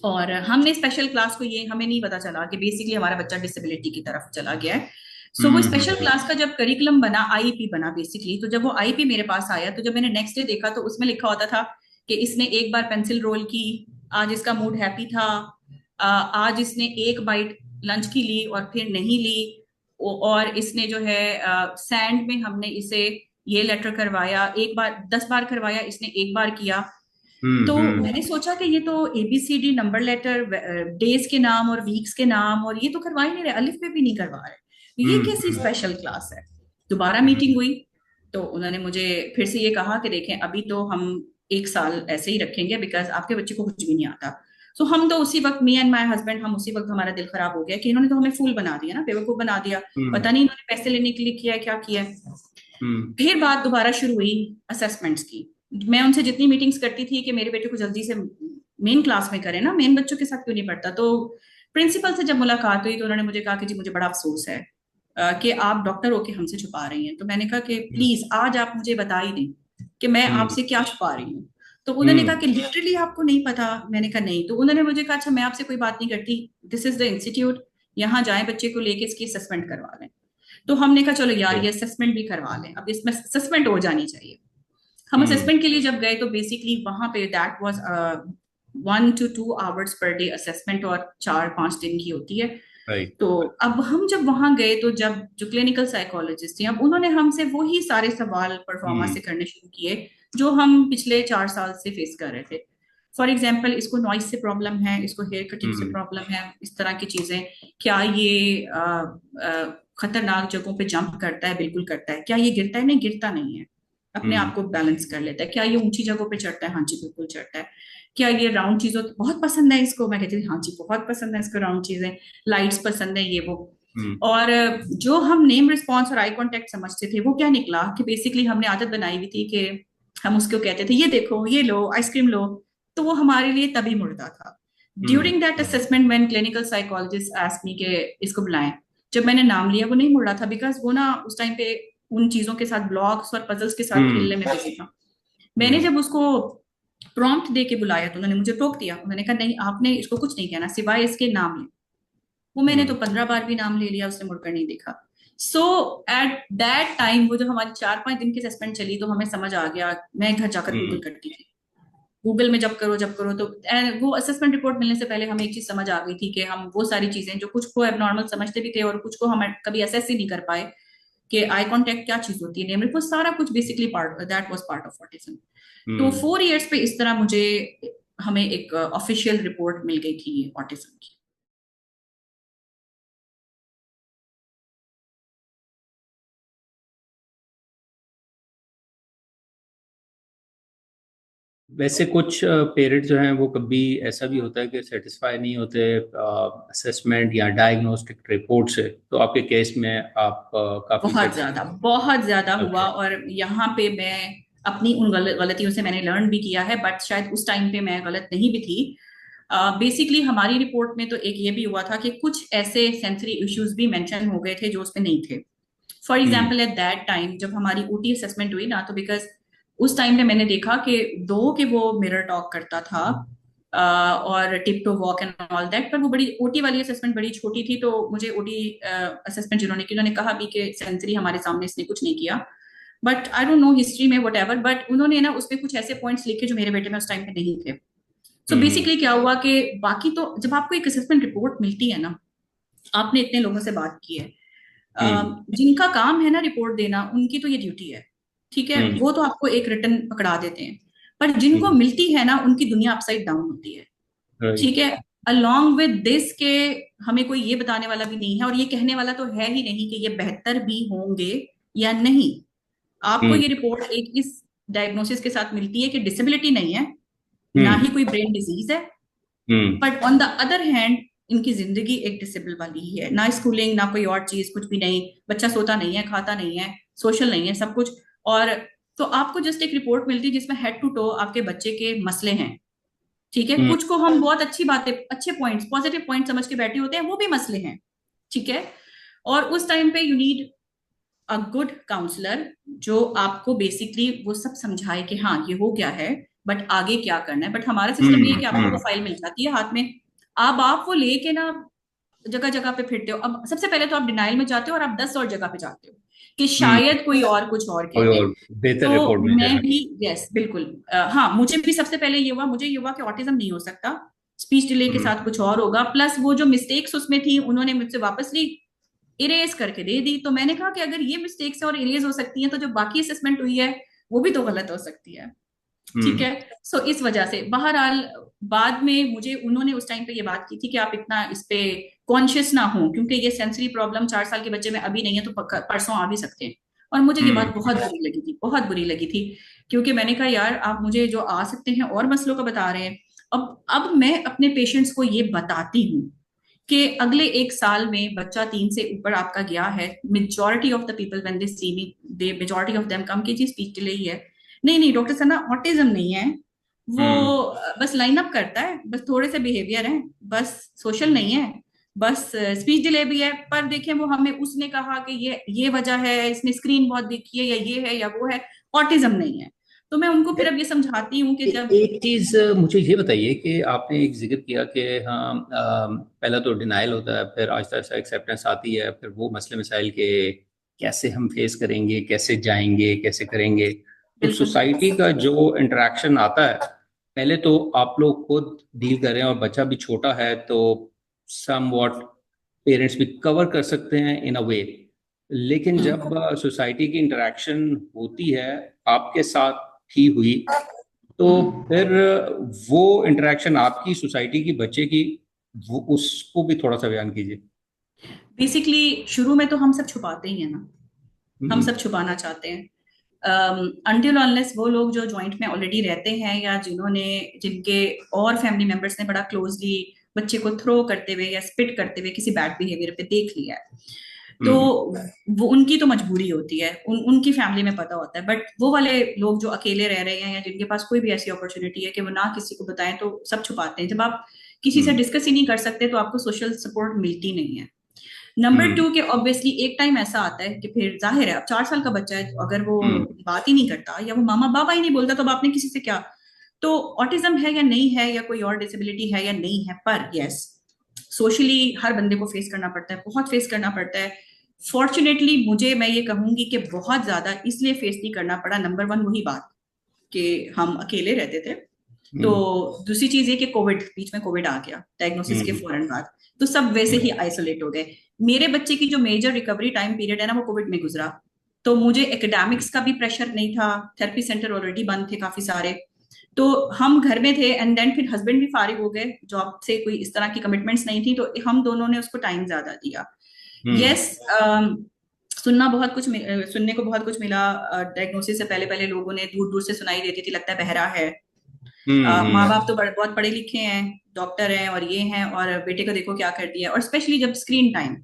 S2: और हमने स्पेशल क्लास को, ये हमें नहीं पता चला कि बेसिकली हमारा बच्चा डिसेबिलिटी की तरफ चला गया है। सो वो स्पेशल
S1: हम्म
S2: क्लास का जब करिकुलम बना, आईईपी बना बेसिकली, तो जब वो आईईपी मेरे पास आया तो जब मैंने नेक्स्ट डे देखा तो उसमें लिखा होता था कि इसने एक बार पेंसिल रोल की, आज इसका मूड हैप्पी था, आज इसने एक बाइट लंच की ली और फिर नहीं ली, और इसने जो है सैंड में हमने इसे ये लेटर करवाया, एक बार 10 बार करवाया, इसने एक बार किया। तो
S1: हम्म।
S2: मैंने सोचा कि ये तो ABCD नंबर लेटर, डेज के नाम और वीक्स के नाम, और ये तो करवा ही नहीं रहे, अलिफ में भी नहीं करवा रहे, ये कैसी
S1: हम्म।
S2: स्पेशल क्लास है। दोबारा मीटिंग हुई तो उन्होंने मुझे फिर से ये कहा कि देखें अभी तो हम 1 साल ऐसे ही रखेंगे, बिकॉज आपके बच्चे को कुछ भी नहीं आता। सो हम तो उसी वक्त, मी एंड माय हस्बैंड, हम उसी वक्त, हमारा दिल खराब हो गया कि इन्होंने तो हमें फूल बना दिया ना, बेवकूफ बना दिया।
S1: हम्म।
S2: पता नहीं इन्होंने पैसे लेने के लिए किया है, क्या किया है।
S1: हम्म।
S2: फिर बात दोबारा शुरू हुई असेसमेंट्स की। मैं उनसे जितनी मीटिंग्स करती थी कि मेरे बेटे को जल्दी से मेन क्लास में करें ना, मेन बच्चों के साथ क्यों नहीं पढ़ता। तो प्रिंसिपल से जब मुलाकात हुई तो उन्होंने मुझे कहा कि जी मुझे बड़ा अफसोस है कि आप डॉक्टर होके हमसे छुपा रही हैं। तो मैंने कहा कि प्लीज आज आप मुझे बता ही दें कि मैं
S1: हम्म।
S2: आपसे क्या छुपा रही हूँ। तो उन्होंने कहा
S1: हम्म।
S2: कि लिटरली आपको नहीं पता। मैंने कहा नहीं। तो उन्होंने मुझे कहा अच्छा मैं आपसे कोई बात नहीं करती, दिस इज द इंस्टीट्यूट, यहाँ जाएं बच्चे को लेके इसकी असेसमेंट करवा लें। तो हमने कहा चलो यार ये असेसमेंट भी करवा लें, अब इसमें असेसमेंट हो जानी चाहिए। हम
S1: हम्म।
S2: असेसमेंट के लिए जब गए तो बेसिकली वहां पे that was 1 to 2 hours per day assessment, और 4-5 दिन की होती है।
S1: राइट।
S2: तो अब हम जब वहां गए तो जब जो क्लिनिकल साइकोलॉजिस्ट थी, अब उन्होंने हमसे वही सारे सवाल परफॉर्मा
S1: हम्म।
S2: से करने शुरू किए जो हम पिछले 4 साल से फेस कर रहे थे। फॉर एग्जाम्पल, इसको नॉइस से प्रॉब्लम है, इसको हेयर कटिंग से
S1: हम्म।
S2: प्रॉब्लम है, इस तरह की चीजें। क्या ये खतरनाक जगहों पे जंप करता है? बिल्कुल करता है। क्या ये गिरता है? नहीं गिरता नहीं है, अपने
S1: हम्म।
S2: आप को बैलेंस कर लेता है। क्या ये ऊंची जगहों पे चढ़ता है? हाँ जी बिल्कुल चढ़ता है। क्या ये राउंड चीजों बहुत पसंद है इसको? मैं कहती थी हाँ जी बहुत पसंद है इसको राउंड चीजें, लाइट्स पसंद है, ये वो।
S1: हम्म।
S2: और जो हम नेम रिस्पॉन्स और आई कांटेक्ट समझते थे वो क्या निकला कि बेसिकली हमने आदत बनाई हुई थी कि हम उसको कहते थे ये देखो, ये लो, आइसक्रीम लो। तो वो हमारे लिए तभी मुड़ता था।
S1: Hmm.
S2: During that assessment when clinical psychologist asked me के इसको बुलाएं, जब मैंने नाम लिया वो नहीं मुड़ रहा था, बिकॉज वो ना उस टाइम पे उन चीजों के साथ, ब्लॉक्स और पजल्स के साथ
S1: हम्म।
S2: खेलने में बिजी था। मैंने
S1: हम्म।
S2: जब उसको प्रॉम्प्ट दे के बुलाया तो उन्होंने मुझे टोक दिया। उन्होंने कहा नहीं आपने इसको कुछ नहीं कहना सिवाय इसके नाम ले। वो मैंने तो
S1: हम्म।
S2: 15 बार भी नाम ले लिया, उसने मुड़कर नहीं देखा। सो एट दैट टाइम वो जो हमारी 4-5 दिन की सस्पेंड चली तो हमें समझ आ गया। मैं घर जाकर गूगल
S1: हम्म।
S2: करती थी, गूगल में जब करो तो वो असेसमेंट रिपोर्ट मिलने से पहले हमें एक चीज समझ आ गई थी कि हम वो सारी चीजें जो कुछ को एबनॉर्मल समझते भी थे और कुछ को हम कभी असेस ही नहीं कर पाए कि आई कांटेक्ट क्या चीज होती है, नेम रिपोर्ट, सारा कुछ basically part that was part of autism. तो
S1: हम्म।
S2: 4 इयर्स पे इस तरह मुझे हमें एक ऑफिशियल रिपोर्ट मिल गई थी ऑटिज्म की।
S1: वैसे कुछ पेरेंट्स जो हैं वो कभी ऐसा भी होता है कि सेटिस्फाई नहीं होते असेसमेंट या डायग्नोस्टिक रिपोर्ट से, तो आपके केस में आप काफी सेटिस्फाई।
S2: बहुत ज्यादा हुआ।
S1: ओके।
S2: और यहाँ पे मैं अपनी उन गलतियों से मैंने लर्न भी किया है, बट शायद उस टाइम पे मैं गलत नहीं भी थी। बेसिकली हमारी रिपोर्ट में तो एक ये भी हुआ था कि कुछ ऐसे सेंसरी इश्यूज भी मेंशन हो गए थे जो उसमें नहीं थे। For
S1: hmm.
S2: Example eight that time जब हमारी OT असेसमेंट हुई ना, तो बिकॉज उस टाइम पे मैंने देखा कि दो कि वो मिरर टॉक करता था और tiptoe walk and all that, पर वो बड़ी OT वाली असेसमेंट बड़ी छोटी थी। तो मुझे OT असेसमेंट जिन्होंने की उन्होंने कहा भी कि सेंसरी हमारे सामने इसने कुछ नहीं किया। But I don't know history में वट एवर, बट उन्होंने ना उसमें कुछ ऐसे पॉइंट्स लिखे जो मेरे बेटे में उस टाइम पे नहीं थे। सो
S1: हम्म।
S2: बेसिकली क्या हुआ कि बाकी तो जब आपको एक असेसमेंट रिपोर्ट मिलती है ना, आपने इतने लोगों से बात की है,
S1: हम्म।
S2: जिनका काम है ना रिपोर्ट देना, उनकी तो ये ड्यूटी है, ठीक है,
S1: हम्म।
S2: वो तो आपको एक रिटर्न पकड़ा देते हैं। पर जिनको
S1: हम्म।
S2: मिलती है ना उनकी दुनिया अपसाइड डाउन होती है,
S1: राइट।
S2: ठीक है। अलोंग विद दिस के हमें कोई ये बताने वाला भी नहीं है और ये कहने वाला तो है ही नहीं कि ये बेहतर भी होंगे या नहीं। आपको
S1: हम्म।
S2: ये रिपोर्ट एक इस डायग्नोसिस के साथ मिलती है कि डिसेबिलिटी नहीं है, ना
S1: हम्म।
S2: ही कोई ब्रेन डिजीज है,
S1: hmm.
S2: But on the other hand इनकी जिंदगी एक डिसेबल वाली ही है। ना स्कूलिंग, ना कोई और चीज, कुछ भी नहीं। बच्चा सोता नहीं है, खाता नहीं है, सोशल नहीं है, सब कुछ। और तो आपको जस्ट एक रिपोर्ट मिलती है जिसमें हेड टू टो आपके बच्चे के मसले हैं, ठीक है।
S1: हम्म।
S2: कुछ को हम बहुत अच्छी बातें, अच्छे पॉइंट्स, पॉजिटिव पॉइंट समझ के बैठे होते हैं, वो भी मसले हैं, ठीक है। और उस टाइम पे you need a good counsellor जो आपको बेसिकली वो सब समझाए कि हाँ ये हो गया है, बट आगे क्या करना है। बट हमारा सिस्टम ये है
S1: हम्म।
S2: कि आपको वो
S1: हम्म।
S2: फाइल मिल जाती है हाथ में, अब आप वो लेके ना जगह जगह पे फिरते हो। अब सबसे पहले तो आप डिनाइल में जाते हो और आप 10 और जगह पे जाते हो कि
S1: हम्म।
S2: शायद कोई और कुछ और कह
S1: कोई
S2: दे।
S1: और बेहतर
S2: तो
S1: रिपोर्ट मिल
S2: मैं
S1: जाए।
S2: भी, यस बिल्कुल, हाँ मुझे भी सबसे पहले ये हुआ, मुझे ये हुआ कि ऑटिज्म नहीं हो सकता, स्पीच डिले के
S1: हम्म।
S2: साथ कुछ और होगा। प्लस वो जो मिस्टेक्स उसमें थी उन्होंने मुझसे वापस ली, इरेज करके दे दी। तो मैंने कहा कि अगर ये मिस्टेक्स और इरेज हो सकती हैं तो जो बाकी असेसमेंट हुई है वो भी तो गलत हो सकती है। ठीक
S1: हम्म।
S2: है। सो इस वजह से बहरहाल बाद में मुझे उन्होंने उस टाइम पे ये बात की थी कि आप इतना इस पे कॉन्शियस ना हो, क्योंकि ये सेंसरी प्रॉब्लम 4 साल के बच्चे में अभी नहीं है तो परसों आ भी सकते हैं। और मुझे ये बात बहुत बुरी लगी थी, बहुत बुरी लगी थी। क्योंकि मैंने कहा यार आप मुझे जो आ सकते हैं और मसलों का बता रहे हैं। अब मैं अपने पेशेंट्स को ये बताती हूँ कि अगले 1 साल में बच्चा 3 से ऊपर आपका गया है, majority of the people when they see me, they majority of them come की जी स्पीच डिले ही है। नहीं नहीं डॉक्टर सना, ऑटिज्म नहीं है वो,
S1: हम्म।
S2: बस लाइन अप करता है, बस थोड़े से बिहेवियर है, बस सोशल नहीं है, बस स्पीच डिले भी है। पर देखें वो हमें उसने कहा कि ये वजह है, इसने स्क्रीन बहुत देखी है, या ये है या वो है, ऑटिज्म नहीं है। तो मैं उनको फिर अब ये समझाती हूँ कि जब
S1: एक चीज मुझे ये बताइए कि आपने एक जिक्र किया कि हाँ, पहला तो डिनाइल होता है, फिर आहिस्ता आहिस्ता एक्सेप्टेंस आती है, फिर वो मसले मसाइल के कैसे हम फेस करेंगे, कैसे जाएंगे, कैसे करेंगे। तो
S2: बिल्कुल
S1: सोसाइटी का जो इंटरेक्शन आता है, पहले तो आप लोग खुद डील करें, और बच्चा भी छोटा है तो सम वॉट पेरेंट्स भी कवर कर सकते हैं इन अ वे। लेकिन जब सोसाइटी की इंटरेक्शन होती है आपके साथ ही हुई, तो फिर वो इंटरेक्शन आपकी सोसाइटी की बच्चे की, वो उसको भी थोड़ा सा बयान कीजिए।
S2: बेसिकली शुरू में तो हम सब छुपाते ही है ना, हम
S1: हम्म।
S2: सब छुपाना चाहते हैं। अनटिल अनलेस वो लोग जो जॉइंट में ऑलरेडी रहते हैं, या जिन्होंने जिनके और फैमिली मेंबर्स ने बड़ा क्लोजली बच्चे को थ्रो करते हुए या स्पिट करते हुए किसी बैड बिहेवियर पे देख लिया है, तो
S1: हम्म।
S2: वो उनकी तो मजबूरी होती है, उनकी फैमिली में पता होता है। बट वो वाले लोग जो अकेले रह रहे हैं या जिनके पास कोई भी ऐसी अपॉर्चुनिटी है कि वो ना किसी को बताएं, तो सब छुपाते हैं। जब आप किसी से
S1: हम्म।
S2: डिस्कस ही नहीं कर सकते तो आपको सोशल सपोर्ट मिलती नहीं है। Number
S1: hmm.
S2: टू के ऑब्वियसली एक टाइम ऐसा आता है कि फिर जाहिर है अब 4 साल का बच्चा है, तो अगर वो
S1: हम्म।
S2: बात ही नहीं करता या वो मामा बाबा ही नहीं बोलता, तो अब आपने किसी से क्या। तो ऑटिज्म है या नहीं है, या कोई और डिसेबिलिटी है या नहीं है, पर यस, सोशली हर बंदे को फेस करना पड़ता है, बहुत फेस करना पड़ता है। फॉर्चुनेटली मुझे, मैं ये कहूंगी कि बहुत ज्यादा इसलिए फेस नहीं करना पड़ा। नंबर वन वही बात कि हम अकेले रहते थे। तो
S1: हम्म।
S2: दूसरी चीज ये कि कोविड, बीच में कोविड आ गया डायग्नोसिस के
S1: हम्म।
S2: फौरन बाद, तो सब वैसे ही
S1: हम्म।
S2: आइसोलेट हो गए। मेरे बच्चे की जो मेजर रिकवरी टाइम पीरियड है ना, वो कोविड में गुजरा। तो मुझे एकेडमिक्स का भी प्रेशर नहीं था, थेरेपी सेंटर ऑलरेडी बंद थे काफी सारे, तो हम घर में थे। एंड देन फिर हस्बैंड भी फारिग हो गए, जॉब से कोई इस तरह की कमिटमेंट्स नहीं थी, तो हम दोनों ने उसको टाइम ज्यादा दिया।
S1: हम्म।
S2: यस, सुनने को बहुत कुछ मिला। डायग्नोसिस से पहले पहले लोगों ने दूर दूर से सुनाई देती थी, लगता है बहरा है। माँ
S1: हम्म।
S2: बाप तो बहुत पढ़े लिखे हैं, डॉक्टर हैं और ये हैं, और बेटे को देखो क्या कर दिया। और स्पेशली जब स्क्रीन टाइम,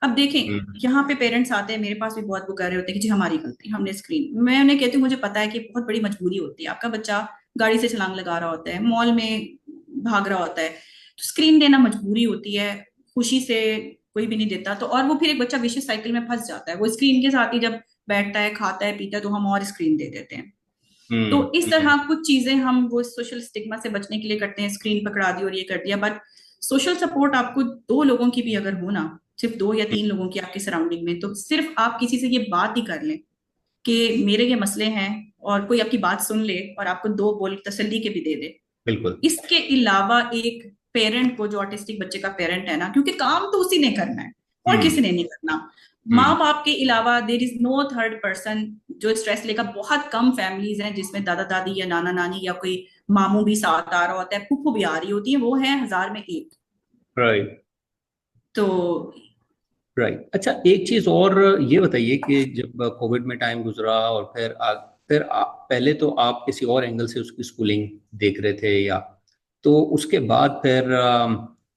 S2: अब देखें,
S1: हम्म।
S2: यहाँ पे पेरेंट्स आते हैं मेरे पास भी, बहुत वो कर रहे होते हैं कि जी हमारी गलती, हमने स्क्रीन। मैं उन्हें कहती हूँ मुझे पता है कि बहुत बड़ी मजबूरी होती है, आपका बच्चा गाड़ी से छलांग लगा रहा होता है, मॉल में भाग रहा होता है, तो स्क्रीन देना मजबूरी होती है, खुशी से कोई भी नहीं देता। तो और वो फिर एक बच्चा विशेष साइकिल में फंस जाता है, वो स्क्रीन के साथ ही जब बैठता है, खाता है, पीता है, तो हम और स्क्रीन दे देते हैं। तो इस
S1: हम्म।
S2: तरह कुछ चीजें हम वो सोशल स्टिग्मा से बचने के लिए करते हैं, स्क्रीन पकड़ा दी और ये कर दिया। बट सोशल सपोर्ट आपको 2 लोगों की भी अगर हो ना, सिर्फ 2 या 3 लोगों की आपकी सराउंडिंग में, तो सिर्फ आप किसी से ये बात ही कर लें कि मेरे ये मसले हैं, और कोई आपकी बात सुन ले और आपको 2 बोल तसल्ली के भी दे दे।
S1: बिल्कुल।
S2: इसके अलावा एक पेरेंट को, जो ऑटिस्टिक बच्चे का पेरेंट है ना, क्योंकि काम तो उसी ने करना है और
S1: हम्म।
S2: किसी ने नहीं करना, माँ
S1: हम्म।
S2: बाप के अलावा there is no third person जो स्ट्रेस लेगा। बहुत कम फैमिलीज हैं जिसमें दादा दादी या नाना नानी या कोई मामू भी साथ आ रहा होता है, फूफू भी आ रही होती है, वो है 1000 में 1।
S1: राइट।
S2: तो
S1: राइट। अच्छा, एक चीज और ये बताइए कि जब कोविड में टाइम गुजरा, और पहले तो आप किसी और एंगल से उसकी स्कूलिंग देख रहे थे, या तो उसके बाद फिर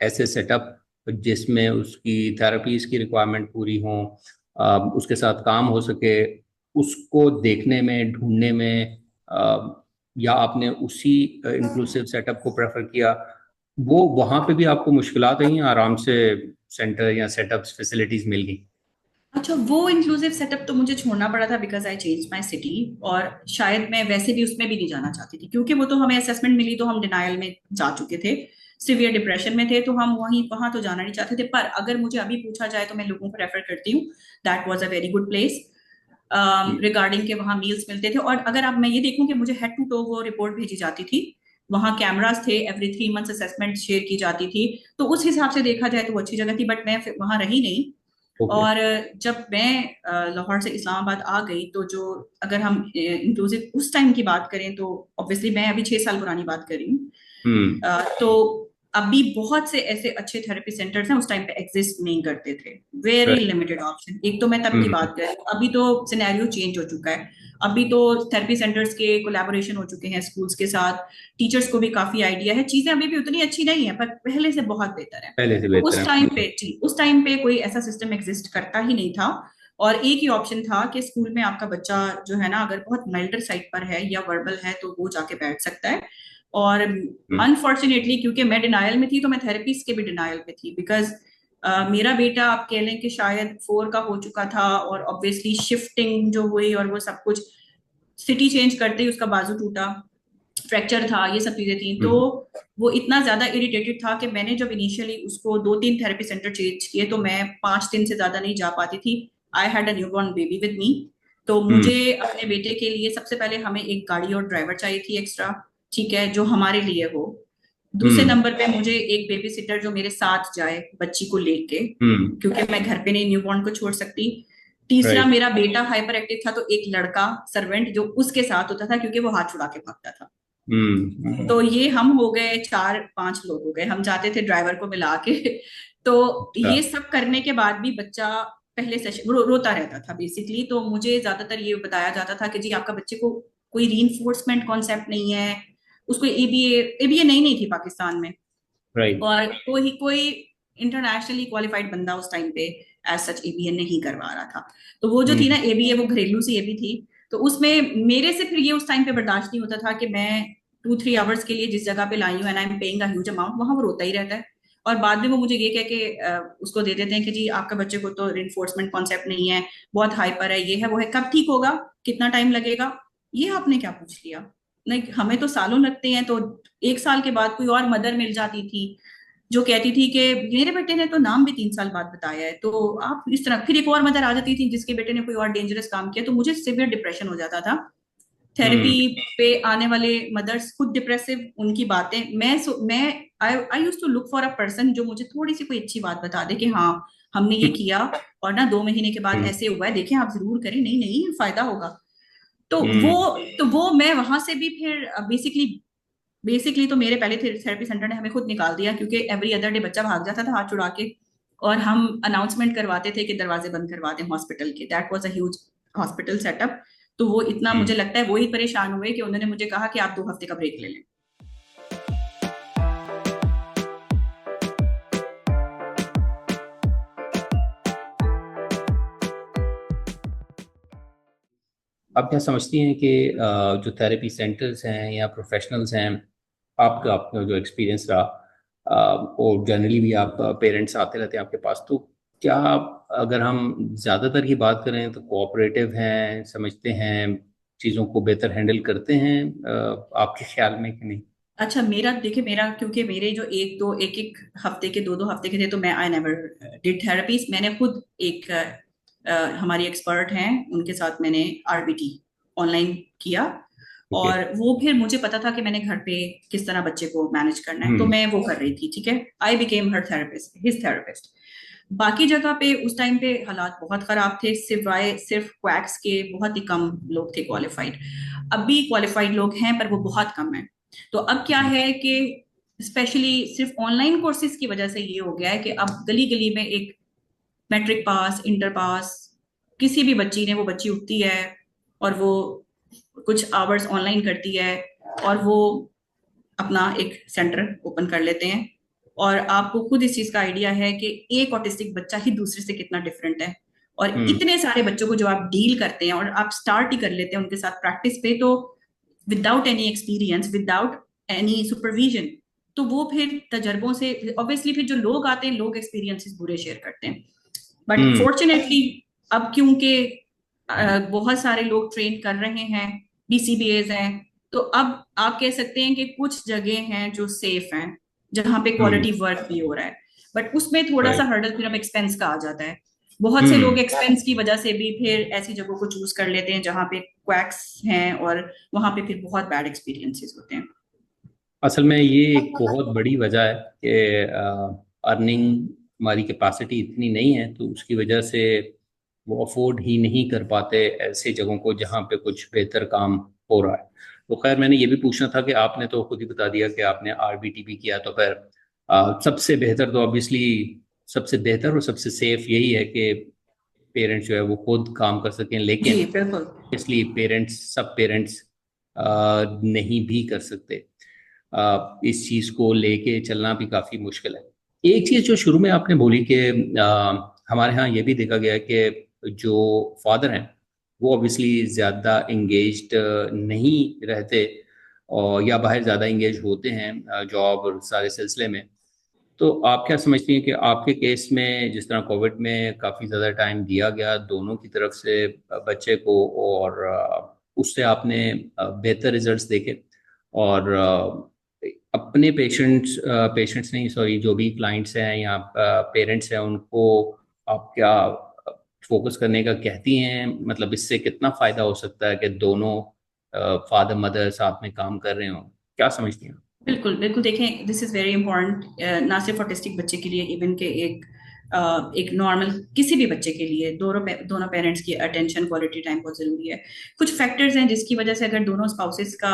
S1: ऐसे सेटअप जिसमें उसकी थेरेपीज की रिक्वायरमेंट पूरी हो, उसके साथ काम हो सके, उसको देखने में, ढूंढने में, या आपने उसी इंक्लूसिव सेटअप को प्रेफर किया, वो वहां पे भी आपको मुश्किलात आई, आराम से सेंटर या सेटअप्स फैसिलिटीज मिल गई?
S2: अच्छा, वो इंक्लूसिव सेटअप तो मुझे छोड़ना पड़ा था because I change my city. और शायद मैं वैसे भी उसमें भी नहीं जाना चाहती थी, क्योंकि वो तो हमें असेसमेंट मिली तो हम डिनायल में जा चुके थे, सिवियर डिप्रेशन में थे, तो हम वहां तो जाना नहीं चाहते थे। पर अगर मुझे अभी पूछा जाए तो मैं लोगों को रेफर करती हूँ, that was a very good place.
S1: Hmm.
S2: Regarding के वहाँ मील्स मिलते थे, और अगर अब मैं ये देखूं कि मुझे हेड टू टो वो रिपोर्ट भेजी जाती थी, वहाँ कैमरास थे, एवरी 3 मंथ्स असेसमेंट शेयर की जाती थी, तो उस हिसाब से देखा जाए तो वो अच्छी जगह थी। बट मैं वहां रही नहीं,
S1: ओके।
S2: और जब मैं लाहौर से इस्लामाबाद आ गई, तो जो अगर हम इंक्लूसिव उस टाइम की बात करें, तो ऑब्वियसली मैं अभी 6 साल पुरानी बात कर रही हूँ।
S1: हम्म।
S2: तो अभी बहुत से ऐसे अच्छे थेरेपी सेंटर्स हैं, उस टाइम पे एग्जिस्ट नहीं करते थे। Very
S1: right.
S2: Limited option. एक तो मैं तब की
S1: हम्म।
S2: बात कर रही हूँ, अभी तो सिनेरियो चेंज हो चुका है। अभी तो थेरेपी सेंटर्स के कोलैबोरेशन हो चुके हैं स्कूल्स के साथ। टीचर्स को भी काफी आइडिया है। चीजें अभी भी उतनी अच्छी नहीं है, पर पहले से बहुत बेहतर है।
S1: पहले से
S2: तो
S1: बेहतर
S2: उस
S1: है।
S2: टाइम पे जी, उस टाइम पे कोई ऐसा सिस्टम एग्जिस्ट करता ही नहीं था। और एक ही ऑप्शन था कि स्कूल में आपका बच्चा जो है ना, अगर बहुत माइल्डर साइड पर है या वर्बल है, तो वो जाके बैठ सकता है। और
S1: हम्म।
S2: अनफॉर्चुनेटली, क्योंकि मैं डिनायल में थी, तो मैं थेरेपीज के भी डिनायल में थी। बिकॉज मेरा बेटा, आप कह लें कि शायद 4 का हो चुका था, और ऑब्वियसली शिफ्टिंग जो हुई और वो सब कुछ, सिटी चेंज करते ही उसका बाजू टूटा, फ्रैक्चर था, ये सब चीजें थी। तो
S1: हम्म।
S2: वो इतना ज्यादा इरिटेटेड था कि मैंने जब इनिशियली उसको 2-3 थेरेपी सेंटर चेंज किए, तो मैं 5 दिन से ज्यादा नहीं जा पाती थी। I had a newborn baby with me. तो मुझे
S1: हम्म।
S2: अपने बेटे के लिए सबसे पहले हमें एक गाड़ी और ड्राइवर चाहिए थी एक्स्ट्रा, ठीक है, जो हमारे लिए हो। दूसरे
S1: हम्म।
S2: नंबर पे मुझे एक बेबी सिटर जो मेरे साथ जाए बच्ची को लेके,
S1: हम्म।
S2: क्योंकि मैं घर पे नहीं न्यूबॉर्न को छोड़ सकती। तीसरा,
S1: राइट।
S2: मेरा बेटा हाइपर एक्टिव था, तो एक लड़का सर्वेंट जो उसके साथ होता था, क्योंकि वो हाथ छुड़ा के भागता था।
S1: हम्म।
S2: तो ये हम हो गए 4-5 लोग हो गए, हम जाते थे ड्राइवर को मिला के। तो
S1: अच्छा।
S2: ये सब करने के बाद भी बच्चा पहले सेशन रोता रहता था बेसिकली। तो मुझे ज्यादातर ये बताया जाता था कि जी, आपका बच्चे को कोई रीइंफोर्समेंट कॉन्सेप्ट नहीं है। उसको एबीए एबीए नहीं थी पाकिस्तान में।
S1: राइट।
S2: और कोई कोई इंटरनेशनली क्वालिफाइड बंदा उस टाइम पे एज सच एबीए नहीं करवा रहा था। तो वो जो थी ना
S1: हम्म।
S2: एबीए, वो घरेलू सी एबी थी। तो उसमें मेरे से फिर ये उस टाइम पे बर्दाश्त नहीं होता था कि मैं 2-3 आवर्स के लिए जिस जगह पे लाई हूँ and I am paying huge amount, वहां वो रोता ही रहता है। और बाद में वो मुझे ये कह के उसको दे देते हैं कि जी, आपका बच्चे को तो रिइंफोर्समेंट कॉन्सेप्ट नहीं है, बहुत हाइपर है, ये है वो है, कब ठीक होगा, कितना टाइम लगेगा। ये आपने क्या पूछ लिया। नहीं, हमें तो सालों लगते हैं। तो 1 साल के बाद कोई और मदर मिल जाती थी जो कहती थी कि मेरे बेटे ने तो नाम भी 3 साल बाद बताया है, तो आप इस तरह। फिर एक और मदर आ जाती थी जिसके बेटे ने कोई और डेंजरस काम किया, तो मुझे सिवियर डिप्रेशन हो जाता था। Therapy
S1: hmm.
S2: पे आने वाले मदर्स खुद डिप्रेसिव, उनकी बातें, मैं I I used to look for a person जो मुझे थोड़ी सी कोई अच्छी बात बता दे कि हाँ, हमने ये किया, और ना 2 महीने के बाद
S1: हम्म।
S2: ऐसे हुआ है, देखें आप जरूर करें, नहीं नहीं फायदा होगा। तो वो
S1: हम्म।
S2: तो वो मैं वहां से भी फिर बेसिकली बेसिकली तो मेरे पहले थेरेपी सेंटर ने हमें खुद निकाल दिया, क्योंकि एवरी अदर डे बच्चा भाग जाता था हाथ छुड़ा के। और हम अनाउंसमेंट करवाते थे कि दरवाजे बंद करवा दें हॉस्पिटल के। That was a huge hospital setup. तो वो इतना,
S1: हम्म।
S2: मुझे लगता है वो ही परेशान हुए कि उन्होंने मुझे कहा कि आप 2 हफ्ते का ब्रेक ले लें।
S1: आप क्या समझती हैं कि जो थेरेपी सेंटर्स हैं या प्रोफेशनल्स हैं, आपका आपका जो एक्सपीरियंस रहा, और जनरली भी आप पेरेंट्स आते रहते हैं आपके पास, तो क्या अगर हम ज़्यादातर की बात करें तो कोऑपरेटिव हैं, समझते हैं, चीज़ों को बेहतर हैंडल करते हैं, आपके ख्याल में कि नहीं?
S2: अच्छा, मेरा देखिए, मेरा क्योंकि मेरे जो एक एक हफ्ते के, 2-2 हफ्ते के थे, तो मैं आई नेवर डिड थेरेपीज। मैंने खुद एक हमारी एक्सपर्ट हैं, उनके साथ मैंने आरबीटी ऑनलाइन किया।
S1: ओके।
S2: और वो फिर मुझे पता था कि मैंने घर पे किस तरह बच्चे को मैनेज करना है, तो
S1: हम्म।
S2: मैं वो कर रही थी, ठीक है। I became her therapist, his therapist. बाकी जगह पे उस टाइम पे हालात बहुत खराब थे, सिवाय सिर्फ क्वैक्स के बहुत ही कम लोग थे क्वालिफाइड। अब भी क्वालिफाइड लोग हैं, पर वो बहुत कम है। तो अब क्या है कि स्पेशली सिर्फ ऑनलाइन कोर्सेज की वजह से ये हो गया है कि अब गली गली में एक मैट्रिक पास, इंटर पास, किसी भी बच्ची ने, वो बच्ची उठती है और वो कुछ आवर्स ऑनलाइन करती है, और वो अपना एक सेंटर ओपन कर लेते हैं। और आपको खुद इस चीज का आइडिया है कि एक ऑटिस्टिक बच्चा ही दूसरे से कितना डिफरेंट है। और
S1: हम्म।
S2: इतने सारे बच्चों को जो आप डील करते हैं और आप स्टार्ट ही कर लेते हैं उनके साथ प्रैक्टिस पे, तो without any experience, without any supervision, तो वो फिर तजर्बों से, ऑब्वियसली फिर जो लोग आते हैं, लोग एक्सपीरियंसेस बुरे शेयर करते हैं। But
S1: hmm.
S2: फॉर्चुनेटली अब क्योंकि बहुत सारे लोग ट्रेन कर रहे हैं, बीसीबीएज हैं, तो अब आप कह सकते हैं कि कुछ जगह हैं जो सेफ हैं, जहां पे
S1: हम्म।
S2: क्वालिटी वर्क भी हो रहा है। बट उसमें थोड़ा सा
S1: राइट।
S2: हर्डल फिर अब एक्सपेंस का आ जाता है। बहुत से लोग
S1: हम्म।
S2: एक्सपेंस की वजह से भी फिर ऐसी जगहों को चूज कर लेते हैं जहां पे क्वैक्स हैं, और वहां पे फिर बहुत बैड एक्सपीरियंसेस होते हैं।
S1: असल में ये एक बहुत बड़ी वजह है कि अर्निंग हमारी कैपेसिटी इतनी नहीं है, तो उसकी वजह से वो अफोर्ड ही नहीं कर पाते ऐसे जगहों को जहाँ पे कुछ बेहतर काम हो रहा है। तो खैर, मैंने ये भी पूछना था कि आपने तो खुद ही बता दिया कि आपने आरबीटीपी किया, तो फिर सबसे बेहतर तो ऑब्वियसली, सबसे बेहतर और सबसे सेफ यही है कि पेरेंट्स जो है वो खुद काम कर सकें,
S2: जी
S1: लेकिन
S2: बिल्कुल।
S1: इसलिए सब पेरेंट्स नहीं भी कर सकते। इस चीज़ को लेके चलना भी काफ़ी मुश्किल है। एक चीज़ जो शुरू में आपने बोली कि हमारे यहाँ ये भी देखा गया है कि जो फादर हैं वो ऑब्वियसली ज़्यादा इंगेज्ड नहीं रहते, और या बाहर ज़्यादा इंगेज होते हैं जॉब और सारे सिलसिले में। तो आप क्या समझती हैं कि आपके केस में जिस तरह कोविड में काफ़ी ज़्यादा टाइम दिया गया दोनों की तरफ से बच्चे को, और उससे आपने बेहतर रिजल्ट्स देखे, और अपने पेशेंट्स नहीं, सॉरी, जो भी क्लाइंट्स हैं या पेरेंट्स हैं, उनको आप क्या फोकस करने का कहती हैं? मतलब इससे कितना फ़ायदा हो सकता है कि दोनों फादर मदर साथ में काम कर रहे हों? क्या समझती हैं?
S2: बिल्कुल बिल्कुल, देखें दिस इज वेरी इंपॉर्टेंट, ना सिर्फ ऑटिस्टिक बच्चे के लिए, इवन के एक नॉर्मल किसी भी बच्चे के लिए दोनों पेरेंट्स की अटेंशन, क्वालिटी टाइम बहुत जरूरी है। कुछ फैक्टर्स हैं जिसकी वजह से अगर दोनों स्पाउसेस का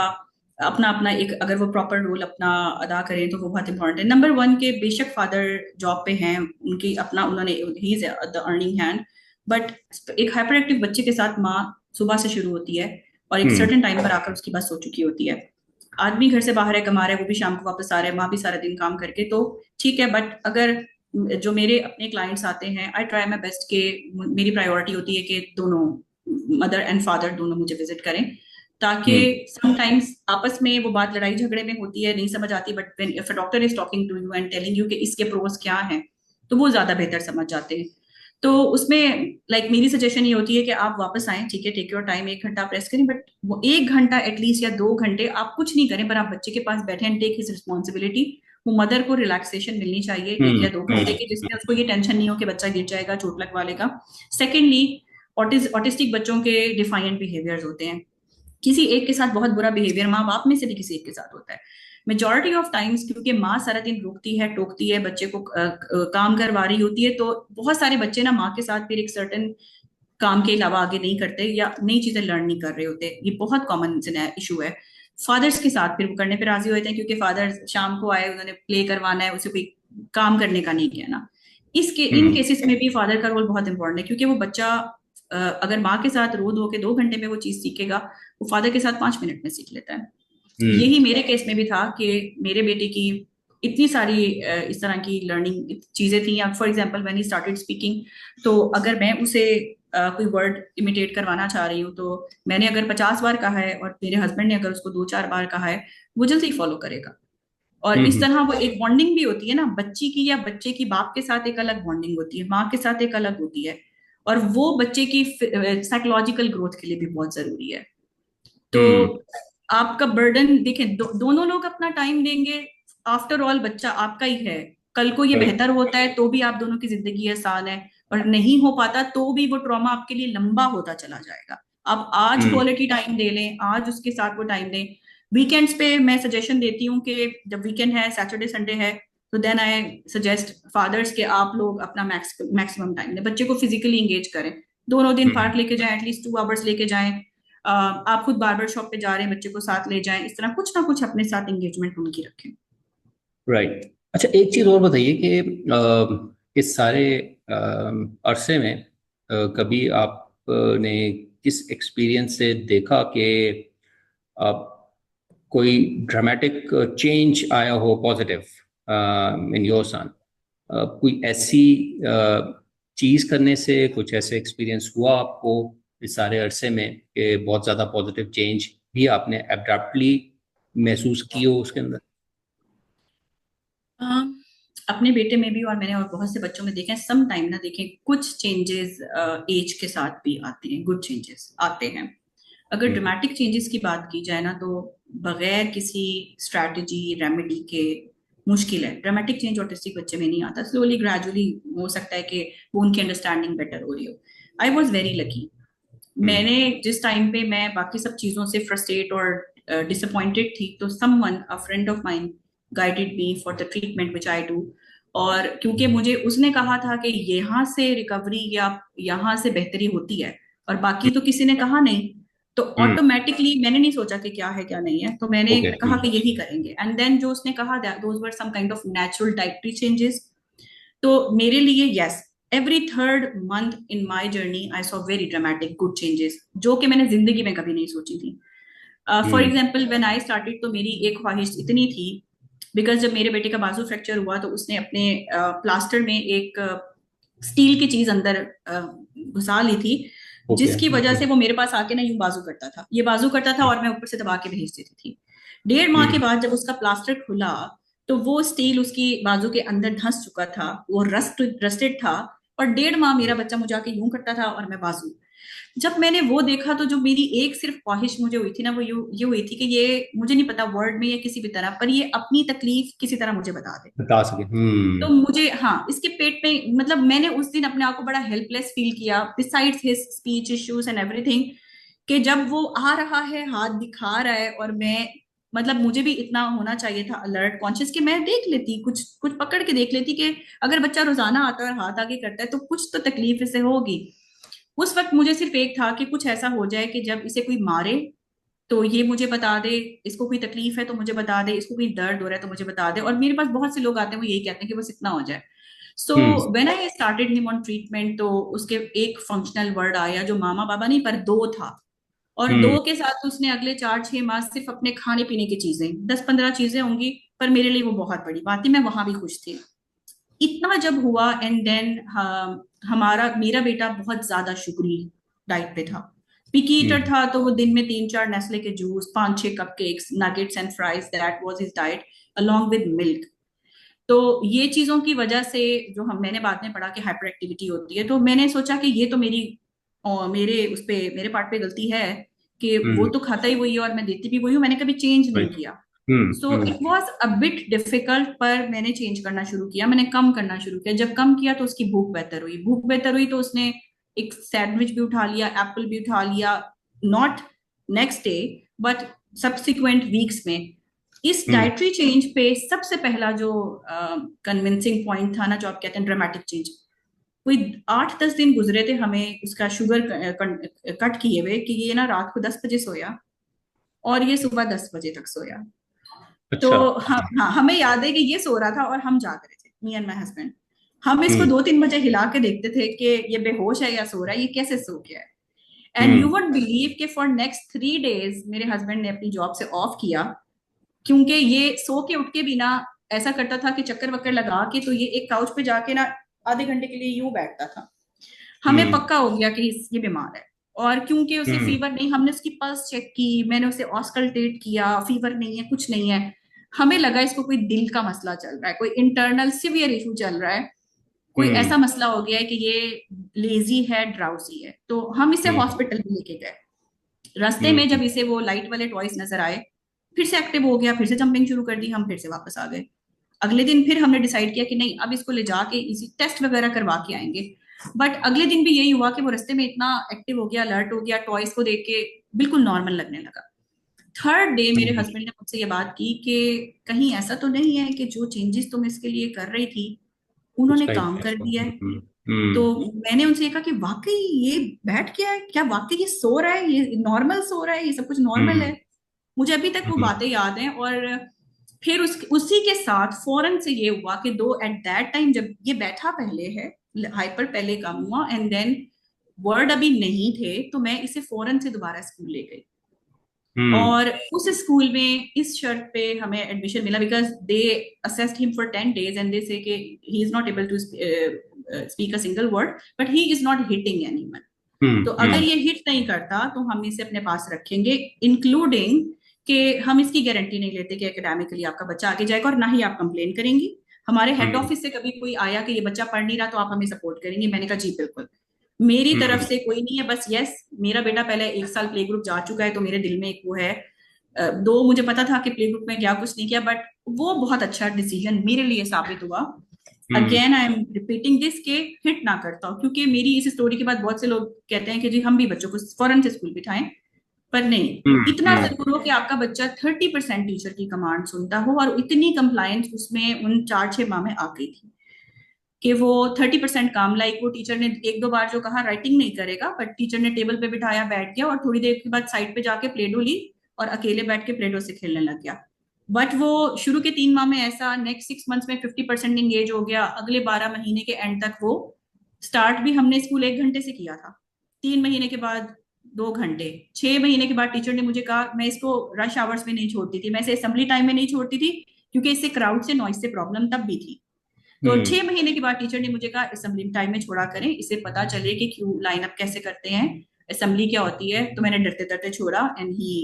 S2: अपना अपना एक, अगर वो प्रॉपर रोल अपना अदा करें तो वो बहुत इंपॉर्टेंट है। नंबर वन के बेशक फादर जॉब पे हैं, उनकी अपना उन्होंने he is the earning hand, but एक हाइपर एक्टिव बच्चे के साथ माँ सुबह से शुरू होती है और एक
S1: हम्म।
S2: सर्टेन टाइम पर आकर उसकी बस हो चुकी होती है। आदमी घर से बाहर है, कमा रहा है, वो भी शाम को वापस आ रहा है, माँ भी सारा दिन काम करके, तो ठीक है। बट अगर जो मेरे अपने क्लाइंट्स आते हैं, आई ट्राई माई बेस्ट के मेरी प्रायोरिटी होती है कि दोनों मदर एंड फादर दोनों मुझे विजिट करें, ताकि
S1: हम्म।
S2: समटाइम्स आपस में वो बात लड़ाई झगड़े में होती है, नहीं समझ आती, but when if a doctor is talking to you and telling you कि इसके प्रोस क्या हैं, तो वो ज्यादा बेहतर समझ जाते हैं। तो उसमें मेरी सजेशन ये होती है कि आप वापस आए, ठीक है, टेक योर टाइम, 1 घंटा प्रेस करें, बट वो 1 घंटा एटलीस्ट या 2 घंटे आप कुछ नहीं करें, पर आप बच्चे के पास बैठे एंड टेक हिज रिस्पॉन्सिबिलिटी। वो मदर को रिलैक्सेशन मिलनी चाहिए एक
S1: हम्म।
S2: या दो
S1: हम्म।
S2: घंटे की, जिसमें उसको ये टेंशन नहीं हो कि बच्चा गिर जाएगा, चोट लगवा लेगा। सेकेंडली, ऑटिस्टिक बच्चों के डिफाइंट बिहेवियर्स होते हैं। किसी एक के साथ बहुत बुरा बिहेवियर माँ बाप में से भी किसी एक के साथ होता है। मेजोरिटी ऑफ टाइम्स क्योंकि माँ सारा दिन रोकती है टोकती है, बच्चे को काम करवा रही होती है, तो बहुत सारे बच्चे ना माँ के साथ फिर एक सर्टन काम के अलावा आगे नहीं करते या नई चीजें लर्न नहीं कर रहे होते। ये बहुत कॉमन इशू है। फादर्स के साथ फिर वो करने पे राजी होते हैं क्योंकि फादर शाम को आए, उन्होंने प्ले करवाना है, उसे कोई काम करने का नहीं कहना। इसके इन
S1: हम्म।
S2: केसेस में भी फादर का रोल बहुत इंपॉर्टेंट है, क्योंकि वो बच्चा अगर माँ के साथ रो धो के 2 घंटे में वो चीज सीखेगा, वो फादर के साथ 5 मिनट में सीख लेता है।
S1: हम्म।
S2: यही मेरे केस में भी था कि मेरे बेटे की इतनी सारी इस तरह की लर्निंग चीजें थी। For example when he started speaking, तो अगर मैं उसे कोई वर्ड इमिटेट करवाना चाह रही हूँ, तो मैंने अगर 50 बार कहा है और मेरे हस्बैंड ने अगर उसको 2-4 बार कहा है, वो जल्दी फॉलो करेगा। और इस
S1: हम्म।
S2: तरह वो एक बॉन्डिंग भी होती है ना बच्ची की, या बच्चे की बाप के साथ एक अलग बॉन्डिंग होती है, माँ के साथ एक अलग होती है, और वो बच्चे की साइकोलॉजिकल ग्रोथ के लिए भी बहुत जरूरी है। तो
S1: हम्म।
S2: आपका बर्डन देखें, दोनों लोग अपना टाइम देंगे, आफ्टर ऑल बच्चा आपका ही है। कल को ये
S1: राइट।
S2: बेहतर होता है तो भी आप दोनों की जिंदगी आसान है, और नहीं हो पाता तो भी वो ट्रॉमा आपके लिए लंबा होता चला जाएगा। आप आज
S1: हम्म।
S2: क्वालिटी टाइम दे लें, आज उसके साथ वो टाइम दें। वीकेंड्स पे मैं सजेशन देती हूँ कि जब वीकेंड है, सैटरडे संडे है, तो देन आई सजेस्ट फादर्स के आप लोग अपना मैक्सिमम टाइम दें, बच्चे को फिजिकली इंगेज करें। दोनों दिन पार्क
S1: हम्म।
S2: लेके जाएं, एटलीस्ट 2 आवर्स लेके जाएं। आप खुद बार्बर शॉप पे जा रहे हैं, बच्चे को साथ ले जाएं, इस तरह कुछ ना कुछ अपने साथ एंगेजमेंट उनकी रखें।
S1: राइट। अच्छा, एक चीज़ और बताइए कि इस सारे अरसे में कभी आपने किस एक्सपीरियंस से देखा कि कोई ड्रामेटिक चेंज आया हो पॉजिटिव इन योर सन? कोई ऐसी चीज करने से कुछ ऐसे एक्सपीरियंस हुआ आपको इस सारे अरसे में कि बहुत ज्यादा पॉजिटिव चेंज भी आपने एब्रप्टली महसूस की हो उसके अंदर?
S2: अम, अपने बेटे में भी, और मैंने और बहुत से बच्चों में देखे हैं, सम टाइम ना देखें कुछ चेंजेस एज के साथ भी आते हैं, गुड चेंजेस आते हैं। अगर
S1: हम्म।
S2: ड्रामेटिक चेंजेस की बात की जाए ना, तो बगैर किसी स्ट्रैटेजी रेमेडी के मुश्किल है। ड्रामेटिक चेंज ऑटिस्टिक बच्चे में नहीं आता, स्लोली ग्रेजुअली हो सकता है कि वो उनकी अंडरस्टैंडिंग बेटर हो रही हो। I was very lucky.
S1: Hmm.
S2: मैंने जिस टाइम पे मैं बाकी सब चीजों से फ्रस्ट्रेट और डिसअपॉइंटेड थी, तो someone, a friend of mine, guided me for the treatment which I do. और क्योंकि मुझे उसने कहा था कि यहाँ से रिकवरी या यहाँ से बेहतरी होती है और बाकी तो किसी ने कहा नहीं, तो
S1: हम्म।
S2: ऑटोमेटिकली मैंने नहीं सोचा कि क्या है क्या नहीं है, तो मैंने
S1: ओके।
S2: कहा कि यही करेंगे। एंड देन जो उसने कहा those were some kind of natural dietary changes. तो मेरे लिए yes, every third month in my journey I saw very dramatic good changes, जो कि मैंने जिंदगी में कभी नहीं सोची थी। For
S1: hmm.
S2: Example when I started, तो मेरी एक ख्वाहिश इतनी थी, बिकॉज जब मेरे बेटे का बाजू फ्रैक्चर हुआ तो उसने अपने प्लास्टर में एक स्टील की चीज अंदर घुसा ली थी,
S1: ओके।
S2: जिसकी वजह से वो मेरे पास आके ना यूं बाजू करता था, ये बाजू करता था और मैं ऊपर से दबा के भेज देती थी। 1.5 माह के
S1: हम्म।
S2: बाद जब उसका प्लास्टर खुला, तो वो स्टील उसकी बाजू के अंदर धंस चुका था, वो रस्टेड था। और 1.5 माह मेरा बच्चा मुझे आके यूं करता था और मैं बाजू। जब मैंने वो देखा तो जो मेरी एक सिर्फ ख्वाहिश मुझे हुई थी ना, वो ये हुई थी कि ये मुझे नहीं पता वर्ड में या किसी भी तरह पर ये अपनी तकलीफ किसी तरह मुझे बता दे।
S1: बता सके।
S2: तो
S1: हम्म।
S2: मुझे हाँ, इसके पेट में मतलब मैंने उस दिन अपने आप को बड़ा हेल्पलेस फील किया, besides his speech issues and everything, कि जब वो आ रहा है हाथ दिखा रहा है और मैं, मतलब मुझे भी इतना होना चाहिए था अलर्ट कॉन्शियस कि मैं देख लेती, कुछ कुछ पकड़ के देख लेती कि अगर बच्चा रोजाना आता है और हाथ आगे करता है तो कुछ तो तकलीफ इसे होगी। उस वक्त मुझे सिर्फ एक था कि कुछ ऐसा हो जाए कि जब इसे कोई मारे तो ये मुझे बता दे, इसको कोई तकलीफ है तो मुझे बता दे, इसको कोई दर्द हो रहा है तो मुझे बता दे। और मेरे पास बहुत से लोग आते हैं वो यही कहते हैं कि बस इतना हो जाए। So
S1: hmm.
S2: When I started him on treatment, तो उसके एक फंक्शनल वर्ड आया जो मामा बाबा नहीं पर दो था। और
S1: हम्म।
S2: दो के साथ उसने अगले 4-6 माह सिर्फ अपने खाने पीने की चीजें, 10-15 चीजें होंगी, पर मेरे लिए वो बहुत बड़ी बात थी, मैं वहां भी खुश थी। इतना जब हुआ एंड देन हमारा मेरा बेटा बहुत ज्यादा शुगरी डाइट पे था, पिकी ईटर
S1: हम्म।
S2: था, तो वो दिन में 3-4 नेस्ले के juice, 5-6 cup cakes, nuggets and fries, that was his diet along with milk. तो ये चीजों की वजह से जो हम मैंने बाद में पढ़ा कि हाइपर एक्टिविटी होती है, तो मैंने सोचा कि ये तो मेरी और मेरे उस पे मेरे पार्ट पे गलती है कि वो
S1: हम्म।
S2: तो खाता ही वही है और मैं देती भी वही हूँ, मैंने कभी चेंज नहीं
S1: राइट।
S2: किया।
S1: Hmm.
S2: So
S1: hmm.
S2: It was a bit difficult, पर मैंने चेंज करना शुरू किया, मैंने कम करना शुरू किया। जब कम किया तो उसकी भूख बेहतर हुई, भूख बेहतर हुई तो उसने एक सैंडविच भी उठा लिया, एप्पल भी उठा लिया, not next day but subsequent weeks में। इस
S1: हम्म।
S2: डाइटरी चेंज पे सबसे पहला जो कन्विंसिंग पॉइंट था ना, जो आप कहते हैं ड्रामेटिक चेंज, कोई 8-10 दिन गुजरे थे हमें उसका शुगर कट किए हुए कि ये ना रात को 10 बजे सोया और ये सुबह 10 बजे तक सोया। तो
S1: अच्छा।
S2: हाँ, हमें याद है कि ये सो रहा था और हम जाग रहे थे, मी एंड माई हस्बैंड। हम इसको
S1: हम्म।
S2: 2-3 बजे हिला के देखते थे कि ये बेहोश है या सो रहा है, ये कैसे सो गया है। And you
S1: hmm.
S2: Would believe कि फॉर नेक्स्ट 3 डेज मेरे हस्बैंड ने अपनी जॉब से ऑफ किया, क्योंकि ये सो के उठ के भी ना ऐसा करता था कि चक्कर वक्कर लगा के तो ये एक काउच पे जाके ना आधे घंटे के लिए यूं बैठता था। हमें
S1: हम्म।
S2: पक्का हो गया कि ये बीमार है। और क्योंकि उसे
S1: हम्म।
S2: फीवर नहीं, हमने उसकी पल्स चेक की, मैंने उसे ऑस्कल्टेट किया, फीवर नहीं है, कुछ नहीं है। हमें लगा इसको कोई दिल का मसला चल रहा है, कोई इंटरनल सिवियर इशू चल रहा है, कोई
S1: हम्म।
S2: ऐसा मसला हो गया है कि ये लेजी है, ड्राउसी है। तो हम इसे
S1: हम्म।
S2: हॉस्पिटल भी लेके गए। रास्ते में
S1: हम्म।
S2: जब इसे वो लाइट वाले टॉयज नजर आए, फिर से एक्टिव हो गया, फिर से जंपिंग शुरू कर दी, हम फिर से वापस आ गए। अगले दिन फिर हमने डिसाइड किया कि नहीं, अब इसको ले जाके इसी टेस्ट वगैरह करवा के आएंगे। बट अगले दिन भी यही हुआ कि वो रास्ते में इतना एक्टिव हो गया, अलर्ट हो गया, टॉयज को देख के बिल्कुल नॉर्मल लगने लगा। थर्ड डे मेरे
S1: हम्म।
S2: हस्बैंड ने मुझसे ये बात की कि कहीं ऐसा तो नहीं है कि जो चेंजेस तुम इसके लिए कर रही थी उन्होंने
S1: उसका
S2: काम कर
S1: इम्पैक्ट।
S2: दिया है।
S1: हम्म।
S2: तो
S1: हम्म।
S2: मैंने उनसे ये कहा कि वाकई ये बैठ गया है क्या, वाकई ये सो रहा है, ये नॉर्मल सो रहा है, ये सब कुछ नॉर्मल है।
S1: हम्म।
S2: मुझे अभी तक वो
S1: हम्म।
S2: बातें याद हैं। और फिर उसी के साथ फौरन से ये हुआ कि दो एट दैट टाइम जब ये बैठा पहले है, हाइपर पहले कम हुआ एंड देन वर्ड अभी नहीं थे, तो मैं इसे फौरन से दोबारा स्कूल ले गई।
S1: हम्म।
S2: और उस स्कूल में इस शर्त पे हमें एडमिशन मिला, because they assessed him for 10 days and they say कि he is not able to speak a single word but he is not hitting anyone.
S1: Hmm.
S2: तो अगर
S1: हम्म।
S2: ये हिट नहीं करता तो हम इसे अपने पास रखेंगे, इंक्लूडिंग कि हम इसकी गारंटी नहीं लेते कि एकेडमिकली आपका बच्चा आगे जाएगा, और ना ही आप कंप्लेन करेंगी। हमारे हेड
S1: हम्म।
S2: ऑफिस से कभी कोई आया कि ये बच्चा पढ़ नहीं रहा तो आप हमें सपोर्ट करेंगी, मैंने कहा जी बिल्कुल। मेरी तरफ
S1: हम्म।
S2: से कोई नहीं है, बस यस, मेरा बेटा पहले 1 साल प्ले ग्रुप जा चुका है तो मेरे दिल में एक वो है। दो मुझे पता था कि प्ले ग्रुप में क्या कुछ नहीं किया, बट वो बहुत अच्छा डिसीजन मेरे लिए साबित हुआ।
S1: Hmm.
S2: Again I am repeating this के हिट ना करता हूँ, क्योंकि मेरी इस स्टोरी के बाद बहुत से लोग कहते हैं कि जी हम भी बच्चों को फौरन से स्कूल बिठाएं, पर नहीं।
S1: हम्म।
S2: इतना
S1: हम्म।
S2: जरूर हो कि आपका बच्चा 30% टीचर की कमांड सुनता हो, और इतनी कंप्लायंस उसमें उन 4-6 माह में आ गई थी। कि वो 30% काम, लाइक वो टीचर ने एक दो बार जो कहा राइटिंग नहीं करेगा, बट टीचर ने टेबल पे बिठाया, बैठ गया और थोड़ी देर के बाद साइड पे जाके प्ले डो ली और अकेले बैठ के प्ले डो से खेलने लग गया। बट वो शुरू के 3 माह में ऐसा, नेक्स्ट 6 मंथ्स में 50% इंगेज हो गया, अगले 12 महीने के एंड तक वो, स्टार्ट भी हमने स्कूल 1 घंटे से किया था, 3 महीने के बाद 2 घंटे, 6 महीने के बाद टीचर ने मुझे कहा, मैं इसको रश आवर्स में नहीं छोड़ती थी, मैं इसे असेंबली टाइम में नहीं छोड़ती थी, क्योंकि इससे क्राउड से नॉइस से प्रॉब्लम तब भी थी। तो
S1: हम्म
S2: 6 महीने के बाद टीचर ने मुझे कहा असेंबली टाइम में छोड़ा करें, इसे पता चले कि क्यों लाइन अप कैसे करते हैं, असेंबली क्या होती है। तो मैंने डरते डरते छोड़ा एंड ही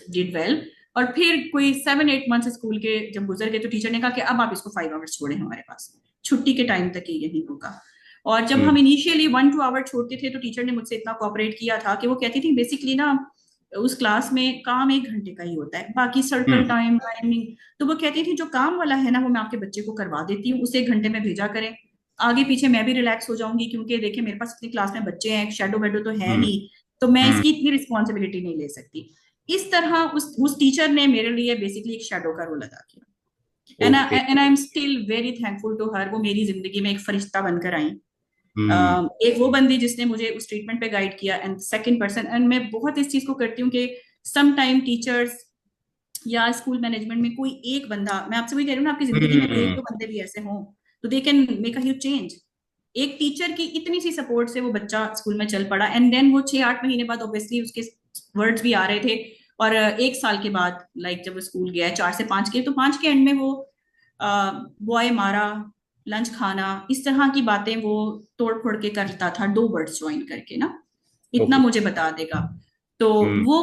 S2: डिड वेल। और फिर कोई 7-8 मंथ्स स्कूल के जब गुजर गए तो टीचर ने कहा कि अब आप इसको 5 आवर्स छोड़े हमारे पास, छुट्टी के टाइम तक ही यही होगा। और जब हम
S1: हम्म
S2: इनिशियली 1-2 आवर छोड़ते थे तो टीचर ने मुझसे इतना कोऑपरेट किया था कि वो कहती थी बेसिकली ना, उस क्लास में काम 1 घंटे का ही होता है, बाकी सर्कल
S1: हम्म
S2: टाइम टाइमिंग, तो वो कहती थी जो काम वाला है ना वो मैं आपके बच्चे को करवा देती हूँ, उसे 1 घंटे में भेजा करें, आगे पीछे मैं भी रिलैक्स हो जाऊंगी, क्योंकि देखिए मेरे पास इतनी क्लास में बच्चे हैं, शेडो वेडो तो है
S1: हम्म
S2: नहीं, तो मैं
S1: हम्म
S2: इसकी इतनी रिस्पॉन्सिबिलिटी नहीं ले सकती। इस तरह उस टीचर ने मेरे लिए बेसिकली एक शेडो का रोल अदा किया।
S1: Okay.
S2: And I am still very thankful to her, वो मेरी जिंदगी में एक फरिश्ता बनकर आई।
S1: हम्म
S2: एक वो बंदी जिसने मुझे उस ट्रीटमेंट पे गाइड किया, एंड सेकंड पर्सन, एंड मैं बहुत इस चीज को करती हूँ कि सम टाइम टीचर्स या स्कूल मैनेजमेंट में कोई एक बंदा, मैं आपसे वही कह रही हूँ ना, आपकी जिंदगी में कोई एक
S1: हम्म
S2: दो बंदे भी ऐसे हों तो they can make a huge change. एक टीचर की इतनी सी सपोर्ट से वो बच्चा स्कूल में चल पड़ा, एंड देन वो 6-8 महीने बाद ऑब्वियसली उसके वर्ड्स भी आ रहे थे। और 1 साल के बाद, लाइक जब वो स्कूल गया है 4 से 5 के, तो 5 के एंड में वो बॉय मारा, लंच खाना, इस तरह की बातें वो तोड़ फोड़ के करता था, 2 वर्ड्स ज्वाइन करके ना, इतना
S1: ओके।
S2: मुझे बता देगा। तो
S1: हम्म
S2: वो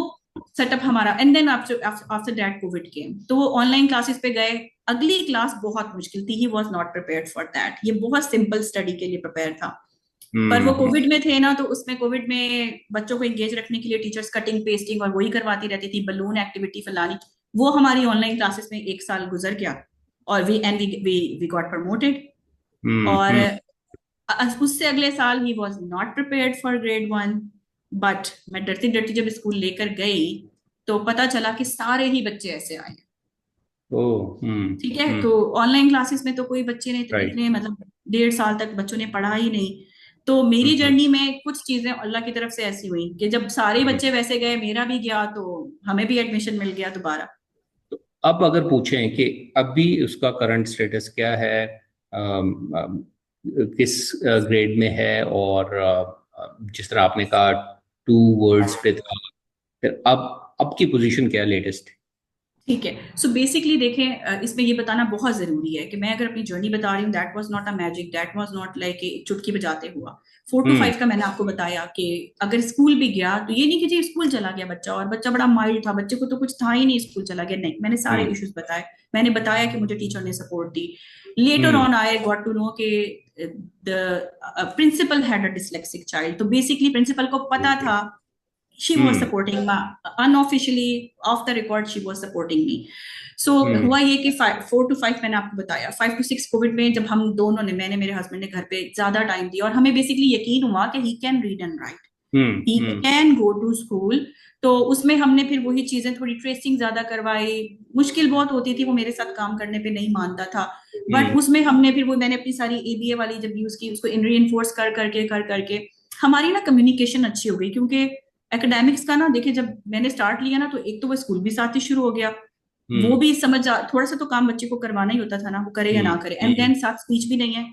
S2: सेटअप हमारा, and then after after that covid came, तो वो ऑनलाइन क्लासेस पे गए। अगली क्लास बहुत मुश्किल थी, he was not prepared for that, ये बहुत सिंपल स्टडी के लिए प्रिपेयर था। पर वो
S1: हम्म
S2: कोविड में थे ना, तो उसमें कोविड में बच्चों को एंगेज रखने के लिए टीचर्स कटिंग पेस्टिंग और वही करवाती रहती थी, बलून एक्टिविटी फलानी, वो हमारी ऑनलाइन क्लासेस में 1 साल गुजर गया। और वी गॉट प्रमोटेड। और
S1: हम्म
S2: उससे अगले साल ही was not prepared for grade 1। But मैं डरती डरती जब स्कूल लेकर गई तो पता चला कि सारे ही बच्चे ऐसे आए।
S1: ओ
S2: ठीक है, तो ऑनलाइन क्लासेस में तो कोई बच्चे ने
S1: राइट।
S2: इतने मतलब 1.5 साल तक बच्चों ने पढ़ा ही नहीं। तो मेरी
S1: हम्म
S2: जर्नी में कुछ चीजें अल्लाह की तरफ से ऐसी हुई कि जब सारे
S1: हम्म।
S2: बच्चे वैसे गए, मेरा भी गया, तो हमें भी एडमिशन मिल गया दोबारा।
S1: अब अगर पूछें कि अभी उसका करंट स्टेटस क्या है, अम, अम, किस ग्रेड में है, और जिस तरह आपने कहा 2 वर्ड्स पे था, फिर अब की पोजीशन क्या है लेटेस्ट?
S2: ठीक है, सो बेसिकली देखें, इसमें ये बताना बहुत जरूरी है कि मैं अगर अपनी जर्नी बता रही हूँ, that was not a magic, that was not like चुटकी बजाते हुआ। 4 to 5
S1: हम्म
S2: का मैंने आपको बताया कि अगर स्कूल भी गया तो ये नहीं कि जी स्कूल चला गया बच्चा और बच्चा बड़ा माइल्ड था, बच्चे को तो कुछ था ही नहीं, स्कूल चला गया, नहीं, मैंने सारे
S1: हम्म
S2: इश्यूज बताए। मैंने बताया कि मुझे टीचर ने सपोर्ट दी। Later
S1: hmm
S2: on I got to know कि the principal had a dyslexic child, तो बेसिकली प्रिंसिपल को पता
S1: ओके।
S2: था, she was
S1: hmm
S2: supporting me unofficially, off the record she was supporting me। सो
S1: हम्म
S2: हुआ ये कि 4 to 5 मैंने आपको बताया, 5 to 6 कोविड में जब हम दोनों ने, मैंने मेरे हस्बैंड ने घर पे ज्यादा टाइम दिया और हमें बेसिकली यकीन हुआ कि he can read and write, he
S1: hmm
S2: can go to school. तो उसमें हमने फिर वही चीजें थोड़ी ट्रेसिंग ज्यादा करवाई। मुश्किल बहुत होती थी, वो मेरे साथ काम करने पे नहीं मानता था, बट
S1: हम्म
S2: उसमें हमने फिर वो, मैंने अपनी सारी एबीए वाली जब यूज की, उसको इन रीइंफोर्स कर करके हमारी ना कम्युनिकेशन अच्छी हो गई। क्योंकि एकेडमिक्स का ना, देखिए जब मैंने स्टार्ट लिया ना, तो एक तो वो स्कूल भी साथ ही शुरू हो गया, वो
S1: हम्म
S2: भी थोड़ा सा तो काम बच्चे को करवाना ही होता था ना, वो करे या
S1: हम्म
S2: ना करे, एंड
S1: हम्म
S2: देन साथ स्पीच भी नहीं है।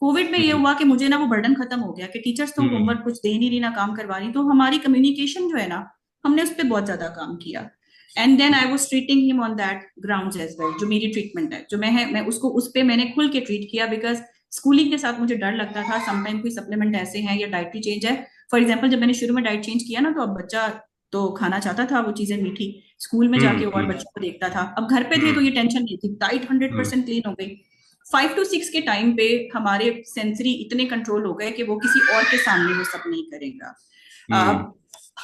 S2: कोविड में ये
S1: हम्म
S2: हुआ कि मुझे ना वो बर्डन खत्म हो गया कि टीचर्स तो
S1: हम्म
S2: होमवर्क कुछ दे नहीं रही ना काम करवा रही, तो हमारी कम्युनिकेशन जो है ना, हमने उस पर बहुत ज्यादा काम किया। And then I was treating him on that grounds as well, जो मेरी ट्रीटमेंट है, जो मैं उसको उस पे मैंने खुल के ट्रीट किया, बिकॉज स्कूलिंग के साथ मुझे डर लगता था समटाइम कोई सप्लीमेंट ऐसे हैं या डाइटरी चेंज है। फॉर एग्जाम्पल जब मैंने शुरू में डाइट चेंज किया ना, तो अब बच्चा तो खाना चाहता था वो चीजें मीठी, स्कूल में जाके और
S1: हम्म
S2: बच्चों को देखता था, अब घर पे थे
S1: हम्म
S2: तो ये टेंशन नहीं थी, डाइट हंड्रेड
S1: हम्म
S2: परसेंट क्लीन हो गई। 5 to 6 के टाइम पे हमारे सेंसरी इतने कंट्रोल हो गए कि वो किसी और के सामने वो सब नहीं करेगा।
S1: हम्म।
S2: अब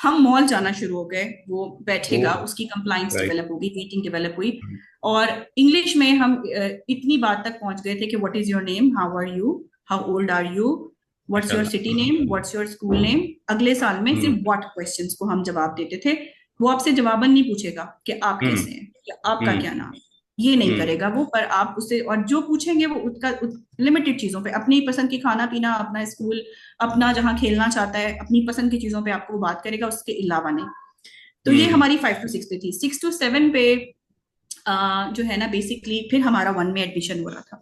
S2: हम मॉल जाना शुरू हो गए, वो
S1: ओ
S2: बैठेगा, उसकी कंप्लाइंस
S1: राइट।
S2: डेवलप होगी, मीटिंग डेवलप हुई। और इंग्लिश में हम इतनी बात तक पहुंच गए थे कि what is your name, how are you, how old are you, what's your
S1: माशाल्लाह।
S2: City name, what's your school name. अगले साल में
S1: हम्म
S2: सिर्फ व्हाट क्वेश्चंस को हम जवाब देते थे। वो आपसे जवाबन नहीं पूछेगा कि आप
S1: हम्म
S2: कैसे हैं या आपका
S1: हम्म
S2: क्या नाम है, ये नहीं
S1: हम्म
S2: करेगा वो, पर आप उससे और जो पूछेंगे वो उसका लिमिटेड चीजों पे, अपनी पसंद की खाना पीना, अपना स्कूल, अपना जहाँ खेलना चाहता है, अपनी पसंद की चीजों पे आपको वो बात करेगा, उसके अलावा नहीं। तो ये
S1: हम्म
S2: हमारी 5 to 6 पे थी। 6 to 7 पे जो है ना बेसिकली फिर हमारा 1 में एडमिशन हो रहा था।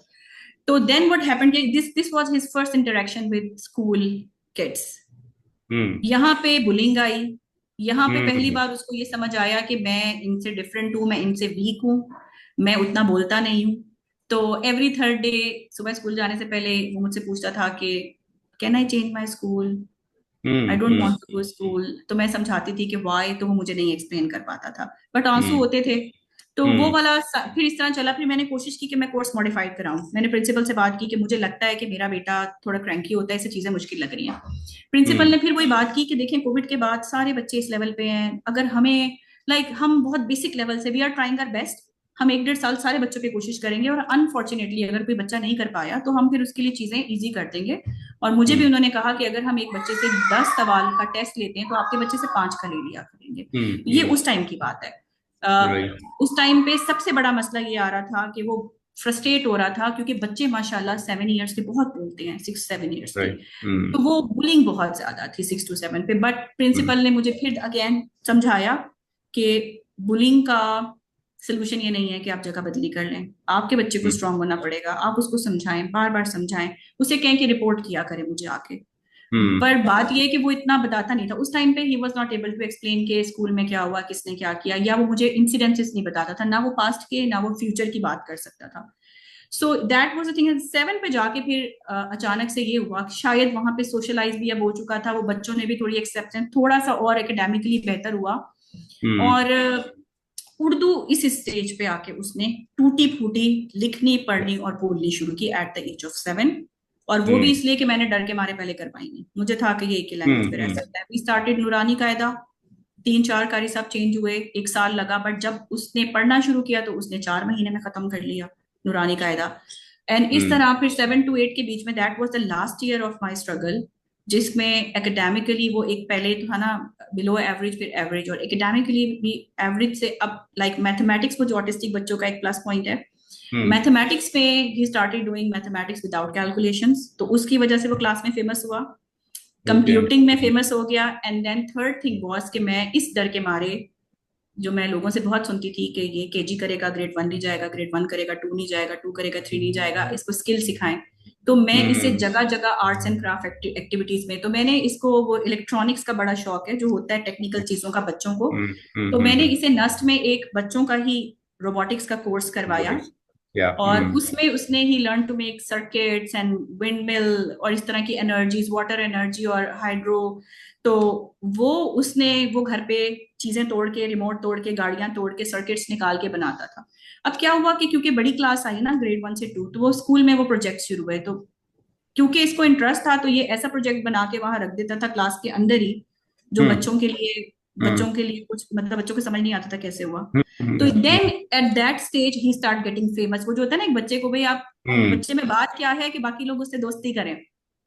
S2: तो then what happened, this this was his first interaction with school kids.
S1: Hmm
S2: यहाँ पे बुलिंग आई। यहाँ पे पहली
S1: हम्म
S2: बार उसको ये समझ आया कि मैं इनसे डिफरेंट हूँ, मैं इनसे वीक हूँ, मैं उतना बोलता नहीं हूँ। तो एवरी थर्ड डे सुबह स्कूल जाने से पहले वो मुझसे पूछता था कि can I change my school, I don't
S1: hmm
S2: want to go school. तो मैं समझाती थी कि वाई, तो वो मुझे नहीं एक्सप्लेन कर पाता था, बट आंसू
S1: हम्म
S2: होते थे। तो वो
S1: हम्म
S2: वाला फिर इस तरह चला। फिर मैंने कोशिश की कि मैं कोर्स मॉडिफाइड कराऊं। मैंने प्रिंसिपल से बात की कि मुझे लगता है कि मेरा बेटा थोड़ा क्रैंकी होता है, ऐसी चीजें मुश्किल लग रही हैं। प्रिंसिपल
S1: हम्म
S2: ने फिर वही बात की कि देखें कोविड के बाद सारे बच्चे इस लेवल पे हैं, अगर हमें हम बहुत बेसिक लेवल से we are trying our best, हम 1 1.5 साल सारे बच्चों पे कोशिश करेंगे, और अनफॉर्चुनेटली अगर कोई बच्चा नहीं कर पाया तो हम फिर उसके लिए चीजें इजी कर देंगे। और मुझे भी
S1: हम्म
S2: उन्होंने कहा कि अगर हम एक बच्चे से 10 सवाल का टेस्ट लेते हैं तो आपके बच्चे से 5 का ले लिया करेंगे। ये
S1: हम्म
S2: उस टाइम की बात है। अ,
S1: राइट
S2: उस टाइम पे सबसे बड़ा मसला ये आ रहा था कि वो फ्रस्ट्रेट हो रहा था, क्योंकि बच्चे माशाल्लाह 7 ईयर्स के बहुत बोलते हैं, 6 7 ईयर्स के।
S1: राइट
S2: तो वो बुलिंग बहुत ज्यादा थी 6 to 7 पे। बट प्रिंसिपल ने मुझे फिर अगेन समझाया कि बुलिंग का सोल्यूशन ये नहीं है कि आप जगह बदली कर लें, आपके बच्चे को स्ट्रांग होना पड़ेगा, आप उसको समझाएं, बार बार समझाएं, उसे कहें कि रिपोर्ट किया करे मुझे आके।
S1: हम्म
S2: पर बात ये है कि वो इतना बताता नहीं था उस टाइम पे, he was not able to explain के स्कूल में क्या हुआ, किसने क्या किया, या वो मुझे इंसिडेंसेस नहीं बताता था, ना वो पास्ट के ना वो फ्यूचर की बात कर सकता था। So that was the thing. 7 पे जाके फिर अचानक से ये हुआ कि शायद वहां पे सोशलाइज भी अब हो चुका था, वो बच्चों ने भी थोड़ी एक्सेप्टेंस, थोड़ा सा और एकेडमिकली बेहतर हुआ।
S1: हम्म
S2: और उर्दू इस स्टेज पे आके उसने टूटी फूटी लिखनी पढ़नी और बोलनी शुरू की एट द एज ऑफ 7। और वो भी
S1: हम्म
S2: इसलिए कि मैंने डर के मारे पहले कर पाई नहीं, मुझे था कि ये एक ही लैंग्वेज पे रह
S1: हम्म
S2: सकता है। वी स्टार्टेड नूरानी कायदा, 3 4 कारी साहब चेंज हुए, 1 साल लगा, बट जब उसने पढ़ना शुरू किया तो उसने 4 महीने में खत्म कर लिया नूरानी कायदा। एंड इस
S1: हम्म
S2: तरह फिर 7 to 8 के बीच में that was the last year of my struggle, जिसमें एकेडमिकली वो एक पहले तो था ना बिलो एवरेज, फिर एवरेज, और एकेडमिकली भी एवरेज से अब लाइक मैथमेटिक्स, वो जो ऑटिस्टिक बच्चों का एक प्लस पॉइंट है,
S1: हम्म
S2: मैथमेटिक्स में he started doing mathematics without calculations, तो उसकी वजह से वो क्लास में फेमस हुआ।
S1: ओके
S2: कंप्यूटिंग में फेमस हो गया। And then third thing was कि मैं इस डर के मारे, जो मैं लोगों से बहुत सुनती थी कि ये केजी करेगा ग्रेड 1 नहीं जाएगा, ग्रेड 1 करेगा 2 नहीं जाएगा, 2 करेगा 3 नहीं जाएगा, इसको स्किल सिखाएं। तो मैं इसे
S1: हम्म
S2: जगह जगह आर्ट्स एंड क्राफ्ट एक्टिविटीज में, तो मैंने इसको, वो इलेक्ट्रॉनिक्स का बड़ा शौक है जो होता है टेक्निकल चीजों का बच्चों को, तो मैंने
S1: हम्म
S2: इसे नस्ट में एक बच्चों का ही रोबोटिक्स का कोर्स करवाया।
S1: रोबोटिक्स या
S2: और उसमें उसने ही learn to make circuits and wind mill और इस तरह की एनर्जीज, वाटर एनर्जी और हाइड्रो। तो वो उसने वो घर पे चीजें तोड़ के, रिमोट तोड़ के, गाड़ियां तोड़ के सर्किट्स निकाल के बनाता था। अब क्या हुआ कि क्योंकि बड़ी क्लास आई ना ग्रेड 1 से 2, तो वो स्कूल में वो प्रोजेक्ट शुरू हुए। तो क्योंकि इसको इंटरेस्ट था तो ये ऐसा प्रोजेक्ट बना के वहां रख देता था क्लास के अंदर ही, जो
S1: हम्म
S2: बच्चों के लिए कुछ मतलब बच्चों को समझ नहीं आता था कैसे हुआ। तो
S1: hmm
S2: then at that stage he start getting famous. वो जो होता है ना एक बच्चे को, भाई आप
S1: हम्म
S2: बच्चे में बात क्या है कि बाकी लोग उससे दोस्ती करें।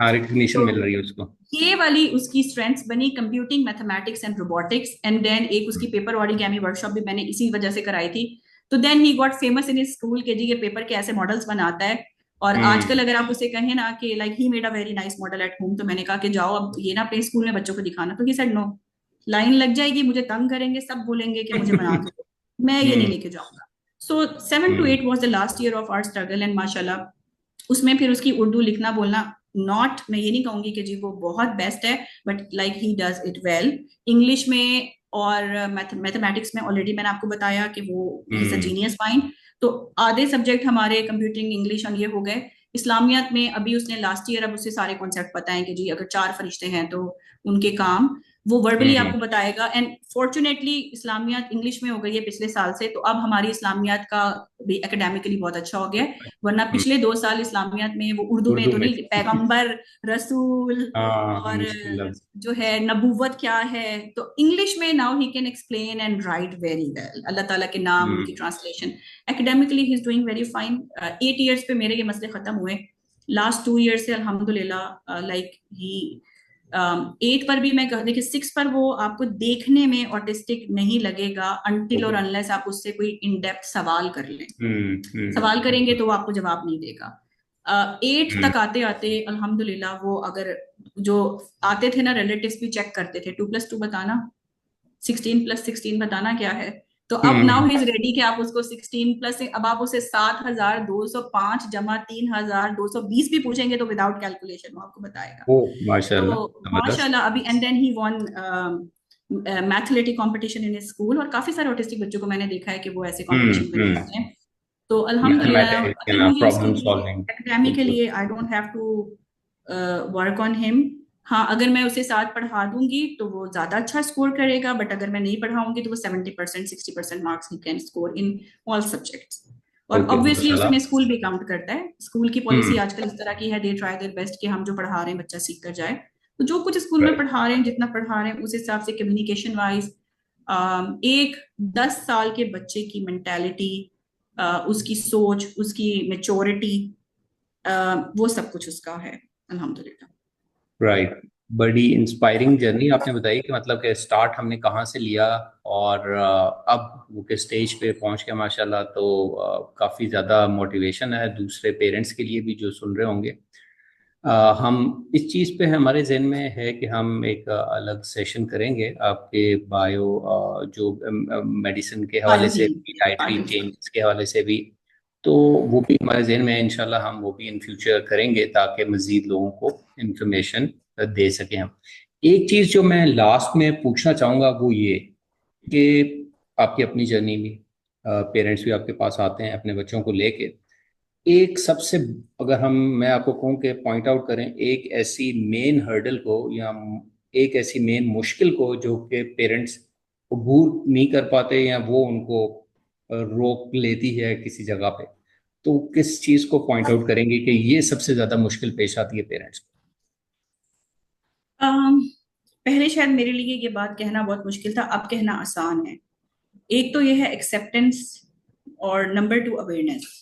S1: हाँ रिकग्निशन
S2: तो
S1: मिल रही है उसको
S2: ये वाली उसकी स्ट्रेंथ्स बनी, computing, mathematics and robotics. And then एक उसकी पेपर ऑरिगेमी वर्कशॉप भी मैंने इसी वजह से कराई थी। तो then he got famous in school के जी ये पेपर के ऐसे मॉडल्स बनाता है। और
S1: हम्म
S2: आजकल अगर आप उसे कहें ना कि like he made a very nice model at home, तो मैंने कहा कि जाओ अब ये ना अपने स्कूल में बच्चों को दिखाना, तो ही सेड नो, लाइन लग जाएगी, मुझे तंग करेंगे, सब बोलेंगे कि मुझे बना के दो, मैं ये नहीं
S1: हम्म
S2: लेके जाऊंगा। So 7 to 8 was the last year of our struggle. And माशाल्लाह उसमें फिर उसकी उर्दू लिखना बोलना, नॉट, मैं ये नहीं कहूंगी कि जी वो बहुत बेस्ट है, but like he does it well. English में और मैथमेटिक्स में ऑलरेडी मैंने आपको बताया कि वो he is a
S1: hmm
S2: genius mind. तो आधे सब्जेक्ट हमारे कंप्यूटिंग, इंग्लिश और ये हो गए। इस्लामियात में अभी उसने लास्ट ईयर, अब उसे सारे कॉन्सेप्ट पता है कि जी अगर 4 फरिश्ते हैं तो उनके काम वो वर्बली
S1: हम्म
S2: आपको बताएगा। एंड फॉर्चुनेटली इस्लामियात इंग्लिश में हो गई है पिछले साल से, तो अब हमारी इस्लामियात का भी एकेडमिकली बहुत अच्छा हो गया है। वरना
S1: हम्म,
S2: पिछले 2 साल इस्लामियात में वो उर्दू में
S1: उर्दू
S2: तो
S1: में
S2: नहीं, पैगंबर, रसूल
S1: हाँ
S2: और
S1: मुश्किल लफ्ज
S2: जो है नबूवत क्या है, तो इंग्लिश में now he can explain and write very well, अल्लाह ताला के नाम,
S1: हम्म
S2: उनकी translation. Academically he is doing very fine. 8 years पे मेरे ये मसले खत्म हुए। लास्ट 2 ईयर से अल्हम्दुलिल्लाह लाइक ही एट पर भी मैं देखिए, सिक्स पर वो आपको देखने में ऑटिस्टिक नहीं लगेगा अनटिल और
S1: ओके।
S2: अनलेस आप उससे कोई इन डेप्थ सवाल कर लें। सवाल करेंगे
S1: हम्म।
S2: तो वो आपको जवाब नहीं देगा। एट
S1: हम्म।
S2: तक आते आते अल्हम्दुलिल्लाह वो अगर जो आते थे ना रिलेटिव्स भी चेक करते थे, 2+2 बताना, 16+16 बताना क्या है। तो अब now
S1: hmm.
S2: He is ready कि आप उसको 16+, अब आप उसे 7,205 जमा 3,220 भी पूछेंगे तो विदाउट कैलकुलेशन वो आपको बताएगा।
S1: ओ, माशाल्लाह,
S2: तो
S1: जबरदस्त।
S2: माशाल्लाह अभी, and then he won mathletic competition in school, और काफी सारे ऑटिस्टिक बच्चों को मैंने देखा है कि वो ऐसे कंपटीशन में
S1: हम्म।
S2: जाते हैं। तो अल्हम्दुलिल्लाह
S1: मैथमेटिक्स
S2: अभी
S1: या
S2: मुझे उसके
S1: प्रॉब्लम
S2: लिए
S1: सॉल्विंग। बिल्कुल।
S2: Academically I don't have to work on him. हाँ, अगर मैं उसे साथ पढ़ा दूंगी तो वो ज्यादा अच्छा स्कोर करेगा, बट अगर मैं नहीं पढ़ाऊंगी तो वो 70% 60% marks he can score in all subjects. और
S1: ओके,
S2: ऑब्वियसली
S1: माशाल्लाह।
S2: उसमें स्कूल भी काउंट करता है। स्कूल की पॉलिसी
S1: हम्म।
S2: आजकल इस तरह की है, दे ट्राई देयर बेस्ट कि हम जो पढ़ा रहे हैं बच्चा सीख कर जाए। तो जो कुछ स्कूल में
S1: राइट।
S2: पढ़ा रहे हैं, जितना पढ़ा रहे हैं उस हिसाब से कम्युनिकेशन वाइज एक 10 साल के बच्चे की मेंटेलिटी, उसकी सोच, उसकी मेच्योरिटी, वो सब कुछ उसका है अल्हम्दुलिल्लाह।
S1: राइट। बड़ी इंस्पायरिंग जर्नी आपने बताई कि मतलब कि स्टार्ट हमने कहाँ से लिया, और अब वो किस स्टेज पे पहुंच गया माशाल्लाह। तो काफ़ी ज़्यादा मोटिवेशन है दूसरे पेरेंट्स के लिए भी जो सुन रहे होंगे। हम इस चीज़ पे हमारे जहन में है कि हम एक अलग सेशन करेंगे आपके बायो, जो मेडिसिन के हवाले
S2: बायो
S1: से
S2: हीलिंग,
S1: भी, डाइटरी
S2: बायो हीलिंग।
S1: चेंजेस के हवाले से भी। तो वो भी हमारे जहन में है, इंशाल्लाह हम वो भी इन फ्यूचर करेंगे ताकि मजीद लोगों को इंफॉर्मेशन दे सकें हम। एक चीज़ जो मैं लास्ट में पूछना चाहूँगा वो ये कि आपकी अपनी जर्नी में पेरेंट्स भी आपके पास आते हैं अपने बच्चों को लेके। एक सबसे, अगर हम, मैं आपको कहूँ कि पॉइंट आउट करें एक ऐसी मेन हर्डल को, या एक ऐसी मेन मुश्किल को जो कि पेरेंट्स अबूर नहीं कर पाते, या वो उनको रोक लेती है किसी जगह पे, तो किस चीज़ को पॉइंट आउट करेंगे कि ये सबसे ज़्यादा मुश्किल पेश आती है पेरेंट्स को?
S2: अम, पहले शायद मेरे लिए ये बात कहना बहुत मुश्किल था, अब कहना आसान है। एक तो ये है एक्सेप्टेंस, और नंबर टू अवेयरनेस।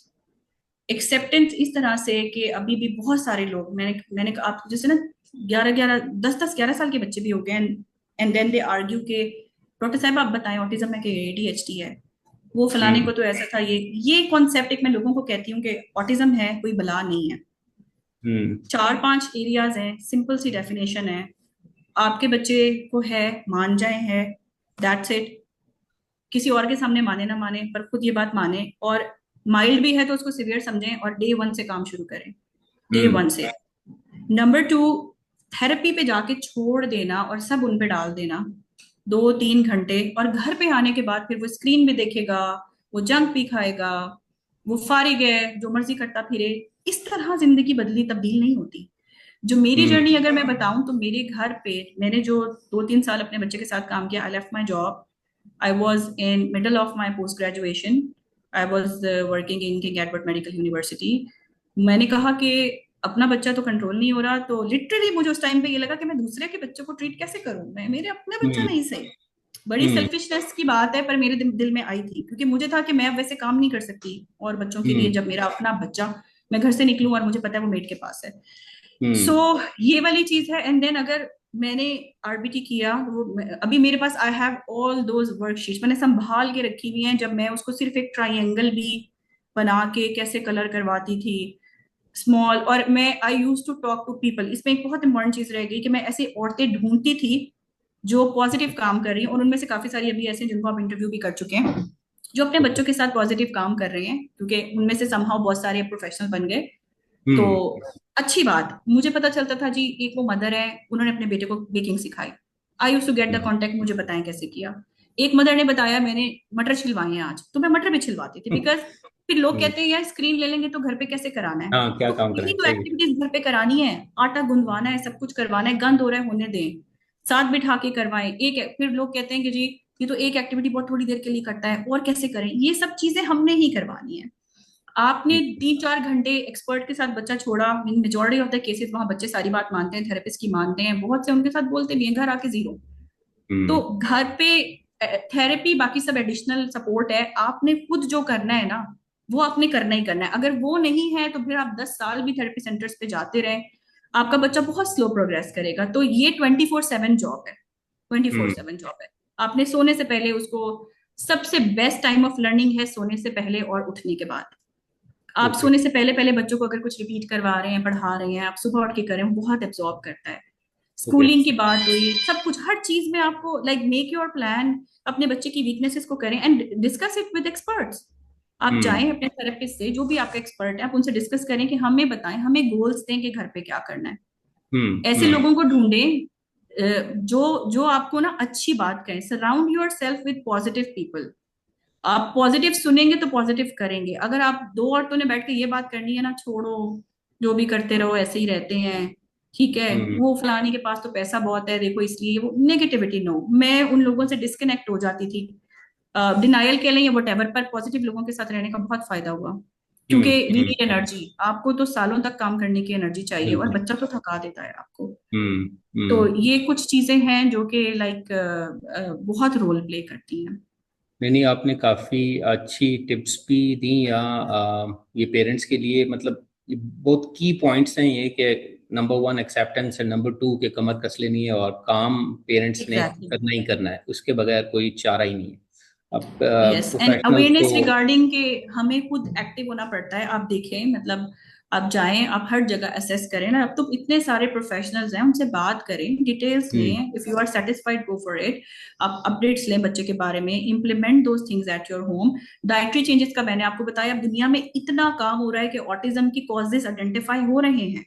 S2: एक्सेप्टेंस इस तरह से कि अभी भी बहुत सारे लोग, मैंने मैंने आप जैसे ना 11 11 10 10 11 साल के बच्चे भी हो गए, एंड देन दे आर्ग्यू के डॉक्टर साहब आप बताएं ऑटिज्म है कि एडीएचडी है, वो फलाने
S1: हम्म।
S2: को तो ऐसा था। ये कॉन्सेप्ट एक मैं लोगों को कहती हूँ कि ऑटिज्म है कोई बला नहीं है।
S1: हम्म।
S2: 4 5 एरियाज हैं, सिंपल सी डेफिनेशन है। आपके बच्चे को है, मान जाए है, दैट्स इट। किसी और के सामने माने ना माने पर खुद ये बात माने, और माइल्ड भी है तो उसको सिवियर समझें और डे वन से काम शुरू करें, डे
S1: हम्म।
S2: वन से। नंबर टू, थेरेपी पे जाके छोड़ देना और सब उन पे डाल देना 2 3 घंटे, और घर पे आने के बाद फिर वो स्क्रीन भी देखेगा, वो जंक भी खाएगा, वो फारिग है जो मर्जी करता फिरे। इस तरह जिंदगी बदली तब्दील नहीं होती। जो मेरी
S1: हम्म।
S2: जर्नी अगर मैं बताऊं तो मेरे घर पे मैंने जो 2 3 साल अपने बच्चे के साथ काम किया, I left my job, I was in middle of my post graduation, I was working in king Edward medical university. मैंने कहा कि अपना बच्चा तो कंट्रोल नहीं हो रहा, तो लिटरली मुझे उस टाइम पे ये लगा कि मैं दूसरे के बच्चों को ट्रीट कैसे करूं, मैं मेरे अपने बच्चा
S1: हम्म।
S2: नहीं सही। बड़ी
S1: हम्म।
S2: सेल्फिशनेस की बात है पर मेरे दिल में आई थी, क्योंकि मुझे था कि मैं अब वैसे काम नहीं कर सकती और बच्चों के लिए,
S1: हम्म।
S2: जब मेरा अपना बच्चा, मैं घर से निकलूं और मुझे पता है वो मेड के पास है। सो
S1: हम्म।
S2: ये वाली चीज है। एंड देन अगर मैंने आरबीटी किया, वो अभी मेरे पास I have all those worksheets, मैंने संभाल के रखी हुई हैं, जब मैं उसको सिर्फ एक ट्राइंगल भी बना के कैसे कलर करवाती थी स्मॉल। और मैं I used to talk to people, इसमें एक बहुत इंपॉर्टेंट चीज रह गई कि मैं ऐसी औरतें ढूंढती थी जो पॉजिटिव काम कर रही हैं, और उनमें से काफी सारी अभी ऐसे हैं जिनको आप इंटरव्यू भी कर चुके हैं, जो अपने
S1: ओके।
S2: बच्चों के साथ पॉजिटिव काम कर रहे हैं, क्योंकि उनमें से समहाउ बहुत सारे प्रोफेशनल बन गए। तो
S1: हम्म।
S2: अच्छी बात, मुझे पता चलता था जी, एक वो मदर है उन्होंने अपने बेटे को बेकिंग सिखाई, I used to get the contact, मुझे बताएं कैसे किया। एक मदर ने बताया मैंने मटर छिलवाए हैं आज, तो मैं मटर भी छिलवाती थी, बिकॉज फिर लोग
S1: हम्म।
S2: कहते हैं यार स्क्रीन ले लेंगे तो घर पे कैसे कराना है।
S1: हाँ, क्या
S2: तो
S1: काम करें,
S2: यही तो
S1: सही।
S2: एक्टिविटीज घर पे करानी है, आटा गुंदवाना है, सब कुछ करवाना है, गंद हो रहा है होने दें, साथ बिठा के करवाएं। फिर लोग कहते हैं कि जी ये तो एक एक्टिविटी बहुत थोड़ी देर के लिए करता है और कैसे करें, ये सब चीजें हमने ही करवानी है। आपने 3 4 घंटे एक्सपर्ट के साथ बच्चा छोड़ा, मेजोरिटी ऑफ द केसेस वहां बच्चे सारी बात मानते हैं, थेरेपिस्ट की मानते हैं, बहुत से उनके साथ बोलते भी हैं, घर आके जीरो। तो
S1: हम्म।
S2: घर पे थेरेपी बाकी सब एडिशनल सपोर्ट है, आपने खुद जो करना है ना वो आपने करना ही करना है। अगर वो नहीं है तो फिर आप 10 साल भी थेरेपी सेंटर्स पे जाते रहे, आपका बच्चा बहुत स्लो प्रोग्रेस करेगा। तो ये 24/7 जॉब है, ट्वेंटी फोर
S1: हम्म।
S2: सेवन जॉब है। आपने सोने से पहले उसको, सबसे बेस्ट टाइम ऑफ लर्निंग है सोने से पहले और उठने के बाद। आप
S1: ओके।
S2: सोने से पहले पहले बच्चों को अगर कुछ रिपीट करवा रहे हैं, पढ़ा रहे हैं, आप सुबह उठ के करें, वो बहुत एब्जॉर्ब करता है।
S1: ओके।
S2: स्कूलिंग की बात हुई, सब कुछ, हर चीज में आपको लाइक मेक योर प्लान, अपने बच्चे की वीकनेसेस को करें and discuss it with experts. आप
S1: हम्म।
S2: जाएं अपने थेरेपिस्ट से, जो भी आपका एक्सपर्ट है, आप उनसे डिस्कस करें कि हमें बताएं, हमें गोल्स दें कि घर पे क्या करना है। ऐसे
S1: हम्म।
S2: लोगों को ढूंढें जो जो आपको ना अच्छी बात कहें। Surround your self with positive people. आप पॉजिटिव सुनेंगे तो पॉजिटिव करेंगे। अगर आप दो औरतों ने बैठ के ये बात करनी है ना, छोड़ो, जो भी करते रहो, ऐसे ही रहते हैं, ठीक है,
S1: हम्म।
S2: वो फलाने के पास तो पैसा बहुत है, देखो इसलिए, वो नेगेटिविटी, नो, मैं उन लोगों से डिस्कनेक्ट हो जाती थी। डिनायल के लिए या वट, पर पॉजिटिव लोगों के साथ रहने का बहुत फायदा हुआ। क्योंकि वी नीड
S1: हम्म।
S2: एनर्जी, आपको तो सालों तक काम करने की एनर्जी चाहिए, और
S1: बिल्कुल।
S2: बच्चा तो थका देता है आपको।
S1: हम्म।
S2: तो
S1: हम्म।
S2: ये कुछ चीजें हैं जो कि लाइक बहुत रोल प्ले करती हैं।
S1: नहीं नहीं, आपने काफ़ी अच्छी टिप्स भी दी। या ये पेरेंट्स के लिए मतलब ये बहुत की पॉइंट्स हैं ये कि नंबर वन एक्सेप्टेंस है, नंबर टू के कमर कस लेनी है, और काम पेरेंट्स ने
S2: एग्जैक्टली।
S1: करना ही करना है, उसके बगैर कोई चारा ही नहीं है। अब
S2: यस, एंड
S1: प्रोफेशनल्स
S2: अवेयरनेस
S1: को।
S2: रिगार्डिंग के हमें खुद एक्टिव होना पड़ता है। आप देखें, मतलब आप जाएं, आप हर जगह असेस करें ना। अब तो इतने सारे प्रोफेशनल्स हैं, उनसे बात करें, डिटेल्स
S1: हम्म।
S2: लें, if you are satisfied go for it. आप अपडेट्स लें बच्चे के बारे में, implement those things at your home. Dietary changes का मैंने आपको बताया, अब दुनिया में इतना काम हो रहा है कि ऑटिज्म की कॉजेज आइडेंटिफाई हो रहे हैं,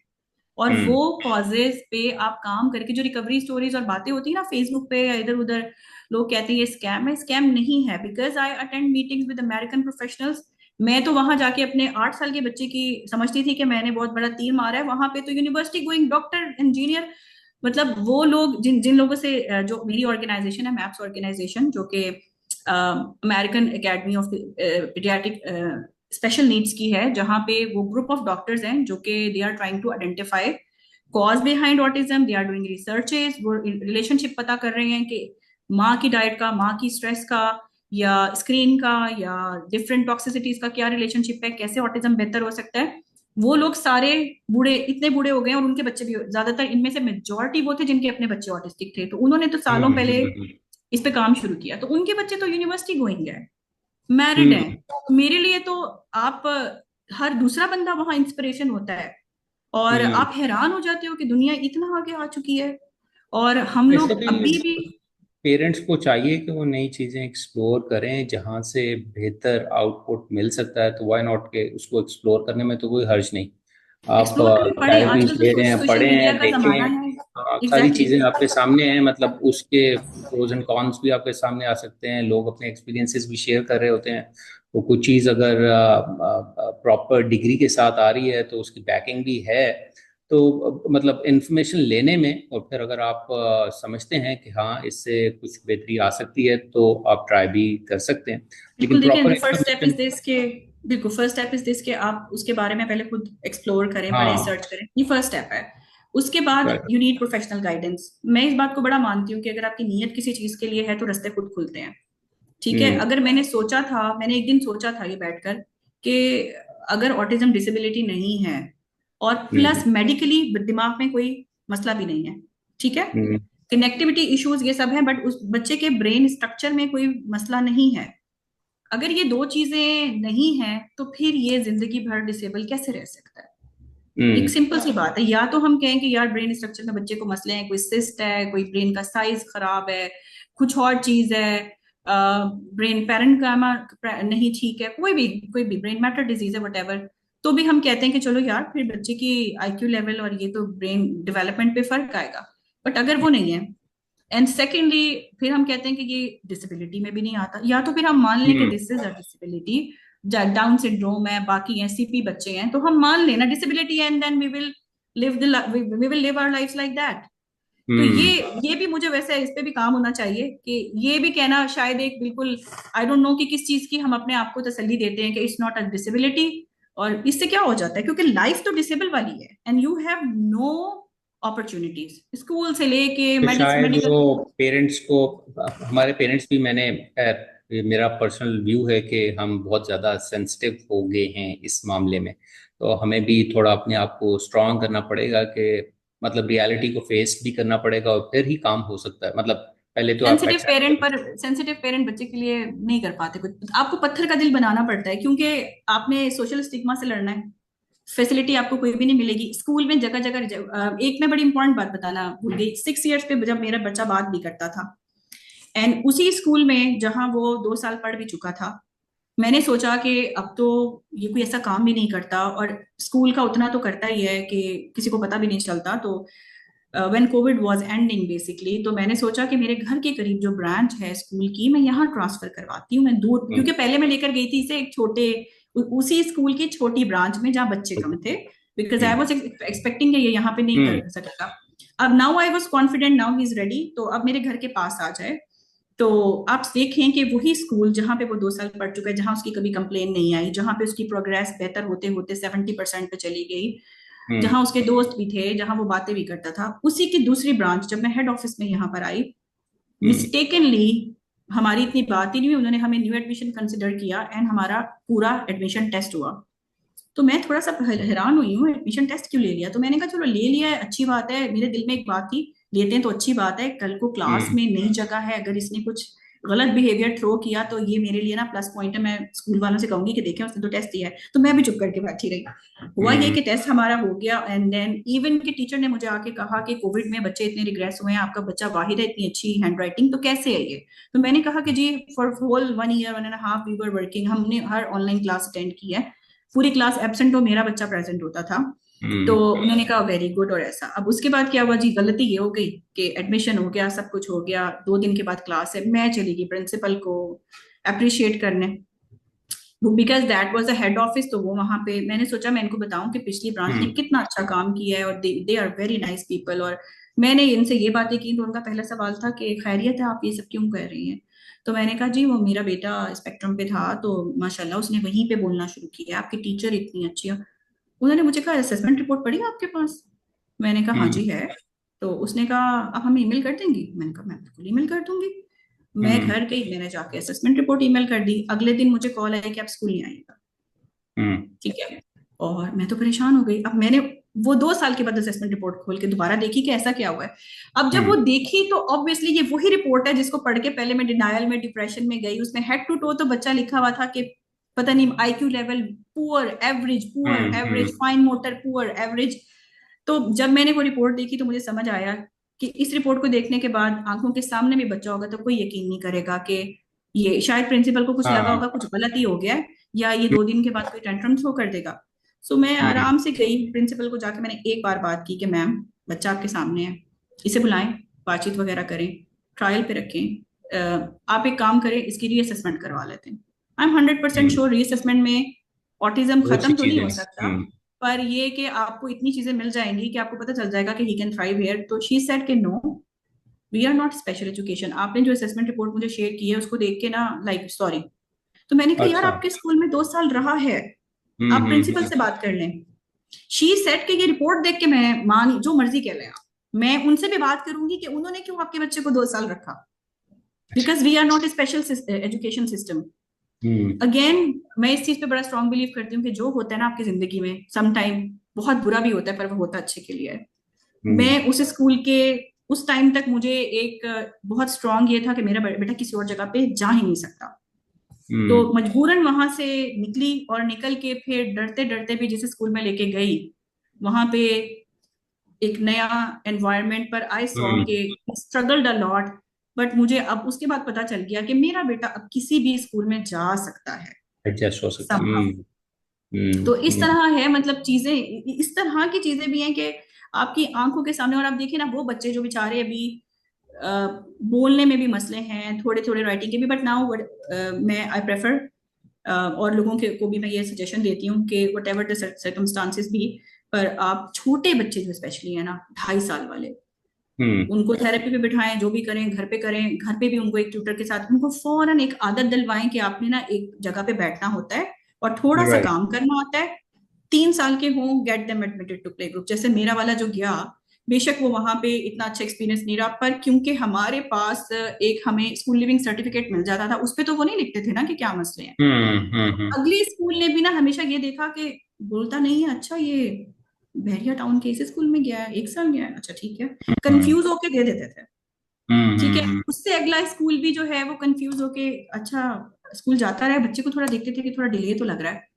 S2: और वो
S1: हम्म।
S2: कॉजेज पे आप काम करके, जो रिकवरी स्टोरीज और बातें होती है ना फेसबुक पे या इधर उधर, लोग कहते हैं ये स्कैम है, स्कैम नहीं है। Because I attend meetings with American professionals. मैं तो वहां जाके अपने 8 साल के बच्चे की समझती थी कि मैंने बहुत बड़ा तीर मारा है, वहां पे तो यूनिवर्सिटी गोइंग डॉक्टर, इंजीनियर, मतलब वो लोग जिन जिन लोगों से जो मेरी ऑर्गेनाइजेशन है, मैप्स ऑर्गेनाइजेशन, जो कि American academy of paediatric special needs की है, जहाँ पे वो ग्रुप ऑफ डॉक्टर्स हैं जो कि they are trying to identify cause behind autism, they are doing researches, वो रिलेशनशिप पता कर रहे हैं कि माँ की डाइट का, माँ की स्ट्रेस का, या स्क्रीन का, या डिफरेंट टॉक्सिसिटीज का क्या रिलेशनशिप है, कैसे ऑटिज्म बेहतर हो सकता है। वो लोग सारे बूढ़े, इतने बूढ़े हो गए हैं, और उनके बच्चे भी, ज्यादातर इनमें से मेजोरिटी वो थे जिनके अपने बच्चे ऑटिस्टिक थे, तो उन्होंने तो सालों पहले
S1: हम्म।
S2: इस पे काम शुरू किया, तो उनके बच्चे तो यूनिवर्सिटी गोइंग है, मैरिड
S1: हम्म।
S2: हैं। मेरे लिए तो आप, हर दूसरा बंदा वहां इंस्पिरेशन होता है, और
S1: हम्म।
S2: आप हैरान हो जाते हो कि दुनिया इतना आगे आ चुकी है, और हम
S1: वैसे
S2: लोग
S1: भी
S2: अभी भी।
S1: पेरेंट्स को चाहिए कि वो नई चीजें एक्सप्लोर करें, जहां से बेहतर आउटपुट मिल सकता है तो व्हाई नॉट, के उसको एक्सप्लोर करने में तो कोई हर्ज नहीं। आप
S2: एक्सप्लोर करें, पढ़ें,
S1: डाइविंग
S2: आजकल तो
S1: ले रहे हैं,
S2: सोशल
S1: पढ़े
S2: मीडिया
S1: हैं,
S2: का
S1: देखें।
S2: जमाना है।
S1: सारी
S2: एग्जैक्टली
S1: चीजें
S2: exactly.
S1: आपके सामने हैं, मतलब उसके प्रोज एंड कॉन्स भी आपके सामने आ सकते हैं, लोग अपने एक्सपीरियंसेस भी शेयर कर रहे होते हैं। तो कुछ चीज़ अगर प्रॉपर डिग्री के साथ आ रही है तो उसकी बैकिंग भी है। तो मतलब इंफॉर्मेशन लेने में, और फिर अगर आप समझते हैं कि हाँ इससे कुछ बेहतरी आ सकती है तो आप ट्राई भी कर सकते हैं। लेकिन
S2: बिल्कुल, देखें,
S1: proper
S2: the first step is
S1: information.
S2: This के, बिल्कुल फर्स्ट स्टेप इज दिस के आप उसके बारे में पहले खुद एक्सप्लोर करें, पढ़ें,
S1: हाँ।
S2: सर्च करें, ये फर्स्ट स्टेप है। उसके बाद
S1: right।
S2: You need professional guidance. मैं इस बात को बड़ा मानती हूँ कि अगर आपकी नीयत किसी चीज के लिए है तो रास्ते खुद खुलते हैं। ठीक है,
S1: हम्म।
S2: अगर मैंने सोचा था, मैंने एक दिन सोचा था ये बैठकर कि अगर ऑटिज्म डिसेबिलिटी नहीं है, और
S1: हम्म।
S2: प्लस मेडिकली दिमाग में कोई मसला भी नहीं है, ठीक है,
S1: हम्म।
S2: कनेक्टिविटी इश्यूज ये सब है, बट उस बच्चे के ब्रेन स्ट्रक्चर में कोई मसला नहीं है, अगर ये दो चीजें नहीं है, तो फिर ये जिंदगी भर डिसेबल कैसे रह सकता है। एक
S1: हम्म।
S2: सिंपल सी बात है, या तो हम कहें कि यार ब्रेन स्ट्रक्चर में बच्चे को मसले हैं, कोई सिस्ट है, कोई ब्रेन का साइज खराब है, कुछ और चीज है, ब्रेन पैरेन्काइमा नहीं ठीक है, कोई भी ब्रेन मैटर डिजीज है, वटेवर, तो भी हम कहते हैं कि चलो यार, फिर बच्चे की आईक्यू लेवल और ये तो ब्रेन डेवलपमेंट पे फर्क आएगा। बट अगर वो नहीं है, एंड सेकेंडली, फिर हम कहते हैं कि ये डिसेबिलिटी में भी नहीं आता, या तो फिर हम मान लें कि
S1: hmm.
S2: This is a disability, Down syndrome है, बाकी हैं, सीपी बच्चे हैं, तो हम मान लेना disability, and then we will live our life like that. तो ये
S1: हम्म।
S2: ये भी मुझे वैसे इस पे भी काम होना चाहिए कि ये भी कहना शायद एक बिल्कुल, आई डोंट नो कि किस चीज की हम अपने आप को तसल्ली देते हैं कि इट्स नॉट अ डिसेबिलिटी, और इससे क्या हो जाता है, क्योंकि लाइफ तो डिसेबल वाली है, and you have no opportunities, school से लेके
S1: तो शायद
S2: मेडिकल।
S1: वो पेरेंट्स को, हमारे पेरेंट्स भी, मैंने ये मेरा पर्सनल व्यू है कि हम बहुत ज़्यादा सेंसिटिव हो गए हैं इस मामले में। तो हमें भी थोड़ा अपने आप को स्ट्रांग करना पड़ेगा कि मतलब रियलिटी को फेस भी करना पड़ेगा और फिर ही काम हो सकता है। मतलब पहले तो आप एक्सेप्ट करो।
S2: सेंसिटिव पेरेंट बच्चे के लिए नहीं कर पाते कुछ, आपको पत्थर का दिल बनाना पड़ता है, क्योंकि आपने सोशल स्टिग्मा से लड़ना है। फैसिलिटी आपको कोई भी नहीं मिलेगी स्कूल में, जगह जगह एक मैं बड़ी इंपॉर्टेंट बात बताना भूल गई, 6 इयर्स पे जब मेरा बच्चा बात भी करता था, एंड उसी स्कूल में जहां वो 2 साल पढ़ भी चुका था, मैंने सोचा कि अब तो ये कोई ऐसा काम भी नहीं करता, और स्कूल का उतना तो करता ही है कि किसी को पता भी नहीं चलता। तो when Covid was ending basically, तो मैंने सोचा कि मेरे घर के करीब जो ब्रांच है स्कूल की, मैं यहाँ ट्रांसफर करवाती हूँ, मैं दूर,
S1: हम्म
S2: क्योंकि पहले मैं लेकर गई थी इसे एक छोटे उसी स्कूल की छोटी ब्रांच में जहाँ बच्चे कम थे, because I
S1: hmm
S2: was expecting ये यहाँ पे नहीं
S1: हम्म
S2: कर सकता। अब now I was confident, now he is ready, तो अब मेरे घर के पास आ जाए। तो आप देखें कि वही स्कूल जहाँ पे वो 2 साल पढ़ चुका है, जहाँ उसकी कभी कंप्लेन नहीं आई, जहाँ पे उसकी प्रोग्रेस बेहतर होते होते 70% पे चली गई,
S1: हम्म
S2: जहां उसके दोस्त भी थे, जहां वो बातें भी करता था, उसी की दूसरी ब्रांच जब मैं हेड ऑफिस में यहाँ पर आई,
S1: हम्म
S2: मिस्टेकनली, हमारी इतनी बात ही नहीं हुई, उन्होंने हमें न्यू एडमिशन कंसिडर किया एंड हमारा पूरा एडमिशन टेस्ट हुआ। तो मैं थोड़ा सा हैरान हुई हूँ, एडमिशन टेस्ट क्यों ले लिया? तो मैंने कहा चलो ले लिया है, अच्छी बात है, मेरे दिल में एक बात थी, लेते हैं तो अच्छी बात है, कल को क्लास
S1: हम्म
S2: में नई जगह है, अगर इसने कुछ गलत बिहेवियर थ्रो किया तो ये मेरे लिए ना प्लस पॉइंट है, मैं स्कूल वालों से कहूंगी कि देखें उसने तो टेस्ट दिया है। तो मैं भी चुप करके बैठी रही। हुआ ये
S1: हम्म
S2: कि टेस्ट हमारा हो गया, एंड देन इवन के टीचर ने मुझे आके कहा कि कोविड में बच्चे इतने रिग्रेस हुए हैं, आपका बच्चा वाहिद है, इतनी अच्छी हैंड राइटिंग, तो कैसे है ये? तो मैंने कहा कि जी for whole 1 year 1.5 we were working, हमने हर ऑनलाइन क्लास अटेंड की है, पूरी क्लास एब्सेंट हो, मेरा बच्चा प्रेजेंट होता था। तो
S1: हम्म
S2: उन्होंने कहा वेरी गुड, और ऐसा। अब उसके बाद क्या हुआ जी, गलती ये हो गई कि एडमिशन हो गया, सब कुछ हो गया, 2 दिन के बाद क्लास है, मैं चली गई प्रिंसिपल को अप्रिशिएट करने, because that was the head office. तो वो वहां पे मैंने सोचा मैं इनको बताऊं कि पिछली ब्रांच ने
S1: हम्म
S2: कितना अच्छा काम किया है, और they are very nice people. और मैंने इनसे ये बातें की, तो उनका पहला सवाल था कि खैरियत है, आप ये सब क्यों कर रही हैं? तो मैंने कहा जी वो मेरा बेटा स्पेक्ट्रम पे था, तो माशाल्लाह उसने वहीं पे बोलना शुरू किया, आपकी टीचर इतनी अच्छी है। उन्होंने मुझे कहा असेसमेंट रिपोर्ट पड़ी है आपके पास? मैंने कहा हाँ जी
S1: हम्म
S2: है। तो उसने कहा आप हमें ईमेल कर देंगी? मैंने कहा मैं बिल्कुल ईमेल कर दूंगी। मैं
S1: हम्म
S2: घर गई, मैंने जाके असेसमेंट रिपोर्ट ईमेल कर दी, अगले दिन मुझे कॉल आया कि आप स्कूल नहीं आइएगा।
S1: हम्म
S2: ठीक है। और मैं तो परेशान हो गई। अब मैंने वो 2 साल के बाद असेसमेंट रिपोर्ट खोल के दोबारा देखी कि ऐसा क्या हुआ है। अब जब वो
S1: हम्म
S2: देखी तो ऑब्वियसली ये वही रिपोर्ट है जिसको पढ़ के पहले मैं डिनायल में, डिप्रेशन में गई। उसमें हेड टू टो तो बच्चा लिखा हुआ था कि पता नहीं आईक्यू लेवल पुअर एवरेज,
S1: हम्म
S2: फाइन मोटर पुअर एवरेज। तो जब मैंने वो रिपोर्ट देखी तो मुझे समझ आया कि इस रिपोर्ट को देखने के बाद आंखों के सामने भी बच्चा होगा तो कोई यकीन नहीं करेगा कि ये शायद प्रिंसिपल को कुछ लगा
S1: हाँ
S2: होगा कुछ गलत ही हो गया है, या ये 2 दिन के बाद कोई टेंट्रम थ्रो कर देगा। सो मैं
S1: हम्म
S2: आराम से गई प्रिंसिपल को जाके, मैंने एक बार बात की कि मैम बच्चा आपके सामने है, इसे बुलाएं, बातचीत वगैरह करें, ट्रायल पे रखें, आप एक काम करें इसकी रीअसेसमेंट करवा लेते हैं। I am 100%
S1: hmm
S2: sure reassessment में ऑटिज्म
S1: बहुत सी
S2: खत्म तो नहीं
S1: चीजें
S2: हो
S1: हैं।
S2: सकता, पर ये कि आपको इतनी चीजें मिल जाएंगी कि आपको पता चल जाएगा कि ही कैन थ्राइव हियर। तो शी सेड कि no, we are not special education. आपने जो असेसमेंट रिपोर्ट मुझे शेयर की है उसको देख के ना, लाइक सॉरी। तो मैंने कहा यार
S1: अच्छा।
S2: आपके स्कूल में 2 साल रहा है, आप प्रिंसिपल
S1: हम्म।
S2: से बात कर लें। शी सेट के ये रिपोर्ट देख के मैं मान जो मर्जी कह लें आप, मैं उनसे भी बात करूंगी कि उन्होंने क्यों आपके बच्चे को 2 साल रखा, because we are not a special education system.
S1: Hmm
S2: again मैं इस चीज पे बड़ा स्ट्रांग बिलीव करती हूँ कि जो होता है ना आपकी जिंदगी में सम टाइम बहुत बुरा भी होता है, पर वो होता अच्छे के लिए है।
S1: हम्म
S2: मैं उस स्कूल के उस टाइम तक मुझे एक बहुत स्ट्रांग ये था कि मेरा बेटा किसी और जगह पे जा ही नहीं सकता। तो
S1: हम्म
S2: मजबूरन वहां से निकली, और निकल के फिर डरते डरते भी जिस स्कूल में लेके गई, वहां पे एक नया एनवायरनमेंट पर आई सॉ
S1: हम्म
S2: के स्ट्रगल्ड अ लॉट। बट मुझे अब उसके बाद पता चल गया कि मेरा बेटा अब किसी भी स्कूल में जा सकता है
S1: एडजस्ट हो सकता है।
S2: somehow। तो इस
S1: हम्म।
S2: तरह है, मतलब चीजें इस तरह की चीजें भी हैं कि आपकी आंखों के सामने। और आप देखिए ना वो बच्चे जो बेचारे अभी अ, बोलने में भी मसले हैं, थोड़े थोड़े राइटिंग के भी, बट नाउ मैं आई प्रेफर, और लोगों के को भी मैं ये सजेशन देती हूँ कि वट एवर द सर्कमस्टांसिस भी, पर आप छोटे बच्चे जो स्पेशली है ना 2.5 साल वाले,
S1: हम्म
S2: उनको थेरेपी पे बिठाएं, जो भी करें घर पे करें, घर पे भी उनको एक ट्यूटर के साथ उनको फौरन एक आदत दिलवाएं कि आपने ना एक जगह पे बैठना होता है और थोड़ा सा
S1: राइट।
S2: काम करना होता है। 3 साल के हों, get them admitted to play group. जैसे मेरा वाला जो गया, बेशक वो वहां पे इतना अच्छा एक्सपीरियंस नहीं रहा, पर क्योंकि हमारे पास एक हमें स्कूल लिविंग सर्टिफिकेट मिल जाता था, उस पे तो वो नहीं लिखते थे ना कि क्या मसले हैं।
S1: हम्म।
S2: अगले स्कूल ने भी ना हमेशा ये देखा कि बोलता नहीं है, अच्छा ये बहरिया टाउन के इस स्कूल में गया है, 1 साल गया है, अच्छा ठीक है।
S1: हम्म
S2: कंफ्यूज होके दे देते थे। ठीक है,
S1: हम्म।
S2: उससे अगला स्कूल भी जो है वो कंफ्यूज होके, अच्छा स्कूल जाता रहा, बच्चे को थोड़ा देखते थे कि थोड़ा डिले तो लग रहा है।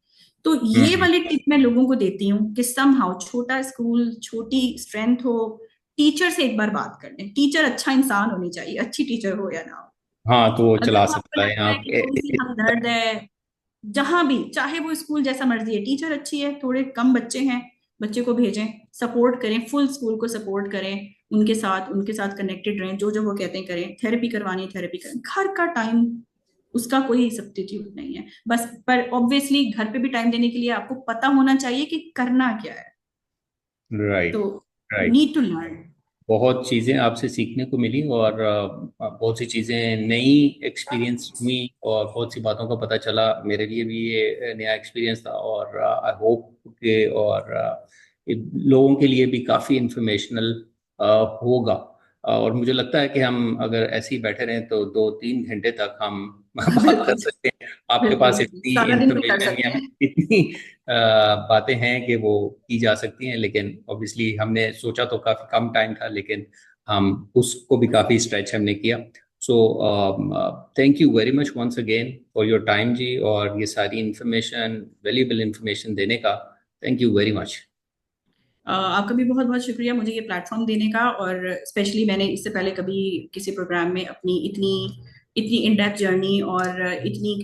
S2: तो ये
S1: हम्म।
S2: वाली टिप मैं लोगों को देती हूँ कि समहाउ छोटा स्कूल, छोटी स्ट्रेंथ हो, टीचर से एक बार बात कर लें। टीचर अच्छा इंसान होनी चाहिए, अच्छी टीचर हो या ना हो।
S1: हाँ, तो वो चला
S2: अगर आपको
S1: सकता है
S2: लगता है कि थोड़ी सी हमदर्द है, जहां भी, चाहे वो स्कूल जैसा मर्जी है, टीचर अच्छी है, थोड़े कम बच्चे हैं, बच्चे को भेजें, सपोर्ट करें, फुल स्कूल को सपोर्ट करें, उनके साथ कनेक्टेड रहें, जो जो वो कहते हैं करें, थेरेपी करवानी थेरेपी करें। घर का टाइम उसका कोई सब्स्टिट्यूट नहीं है, बस पर ऑब्वियसली घर पे भी टाइम देने के लिए आपको पता होना चाहिए कि करना क्या है। तो
S1: right
S2: you
S1: right.
S2: Need to learn.
S1: बहुत चीज़ें आपसे सीखने को मिली, और बहुत सी चीज़ें नई एक्सपीरियंस हुई, और बहुत सी बातों का पता चला। मेरे लिए भी ये नया एक्सपीरियंस था, और आई होप के, और ये लोगों के लिए भी काफ़ी इंफॉर्मेशनल होगा। और मुझे लगता है कि हम अगर ऐसे ही बैठे रहें तो 2-3 घंटे तक हम बात कर
S2: बिल्कुल
S1: सकते हैं। आपके
S2: बिल्कुल
S1: पास
S2: बिल्कुल,
S1: इतनी
S2: सारा दिन भी कर
S1: इंफॉर्मेशन या
S2: सकते हैं।
S1: इतनी बातें हैं कि वो की जा सकती हैं, लेकिन ऑब्वियसली हमने सोचा तो काफी कम टाइम था, लेकिन हम उसको भी काफी स्ट्रेच हमने किया। So thank you very much once again for your time जी, और ये सारी इंफॉर्मेशन, वैल्यूएबल इंफॉर्मेशन देने का। Thank you very much.
S2: आपका भी बहुत बहुत शुक्रिया मुझे ये प्लेटफॉर्म देने का। और स्पेशली मैंने इससे पहले कभी किसी प्रोग्राम में अपनी इतनी इतनी इन डेप्थ जर्नी और इतनी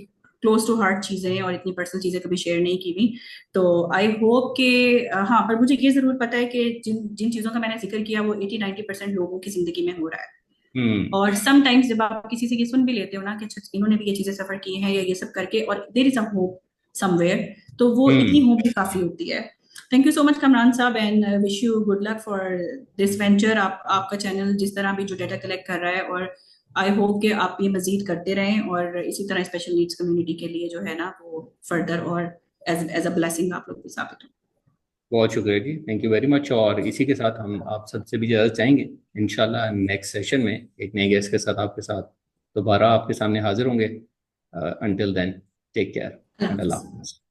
S2: क्लोज टू हार्ट चीजें और इतनी पर्सनल चीजें कभी शेयर नहीं की हुई। तो आई होप कि हाँ, पर मुझे ये जरूर पता है कि जिन जिन चीजों का मैंने जिक्र किया वो 80-90% लोगों की जिंदगी में हो रहा है।
S1: हम्म
S2: और समटाइम्स जब आप किसी से ये सुन भी लेते हो ना कि अच्छा इन्होंने भी ये चीजें सफर की हैं या ये सब करके, और there is a hope somewhere, तो वो इतनी
S1: हम्म।
S2: होप भी काफी होती है। Thank you so much Kamran साहब, and wish you good luck for this venture. आपका चैनल जिस तरह भी जो डाटा कलेक्ट कर रहा है, और आई होप कि आप ये मजीद करते रहें, और इसी तरह स्पेशल नीड्स कम्युनिटी के लिए जो है ना वो फर्दर और एज एज अ ब्लेसिंग आप लोग को साबित हो।
S1: बहुत शुक्रिया जी, थैंक यू वेरी मच। और इसी के साथ हम आप सबसे भी इजाजत चाहेंगे। इंशाल्लाह नेक्स्ट सेशन में एक नए गेस्ट के साथ आपके साथ दोबारा आपके सामने हाजिर होंगे। अंटिल देन, टेक केयर
S2: अल्लाह
S1: एंड
S2: हाफिज।
S1: अल्लाह।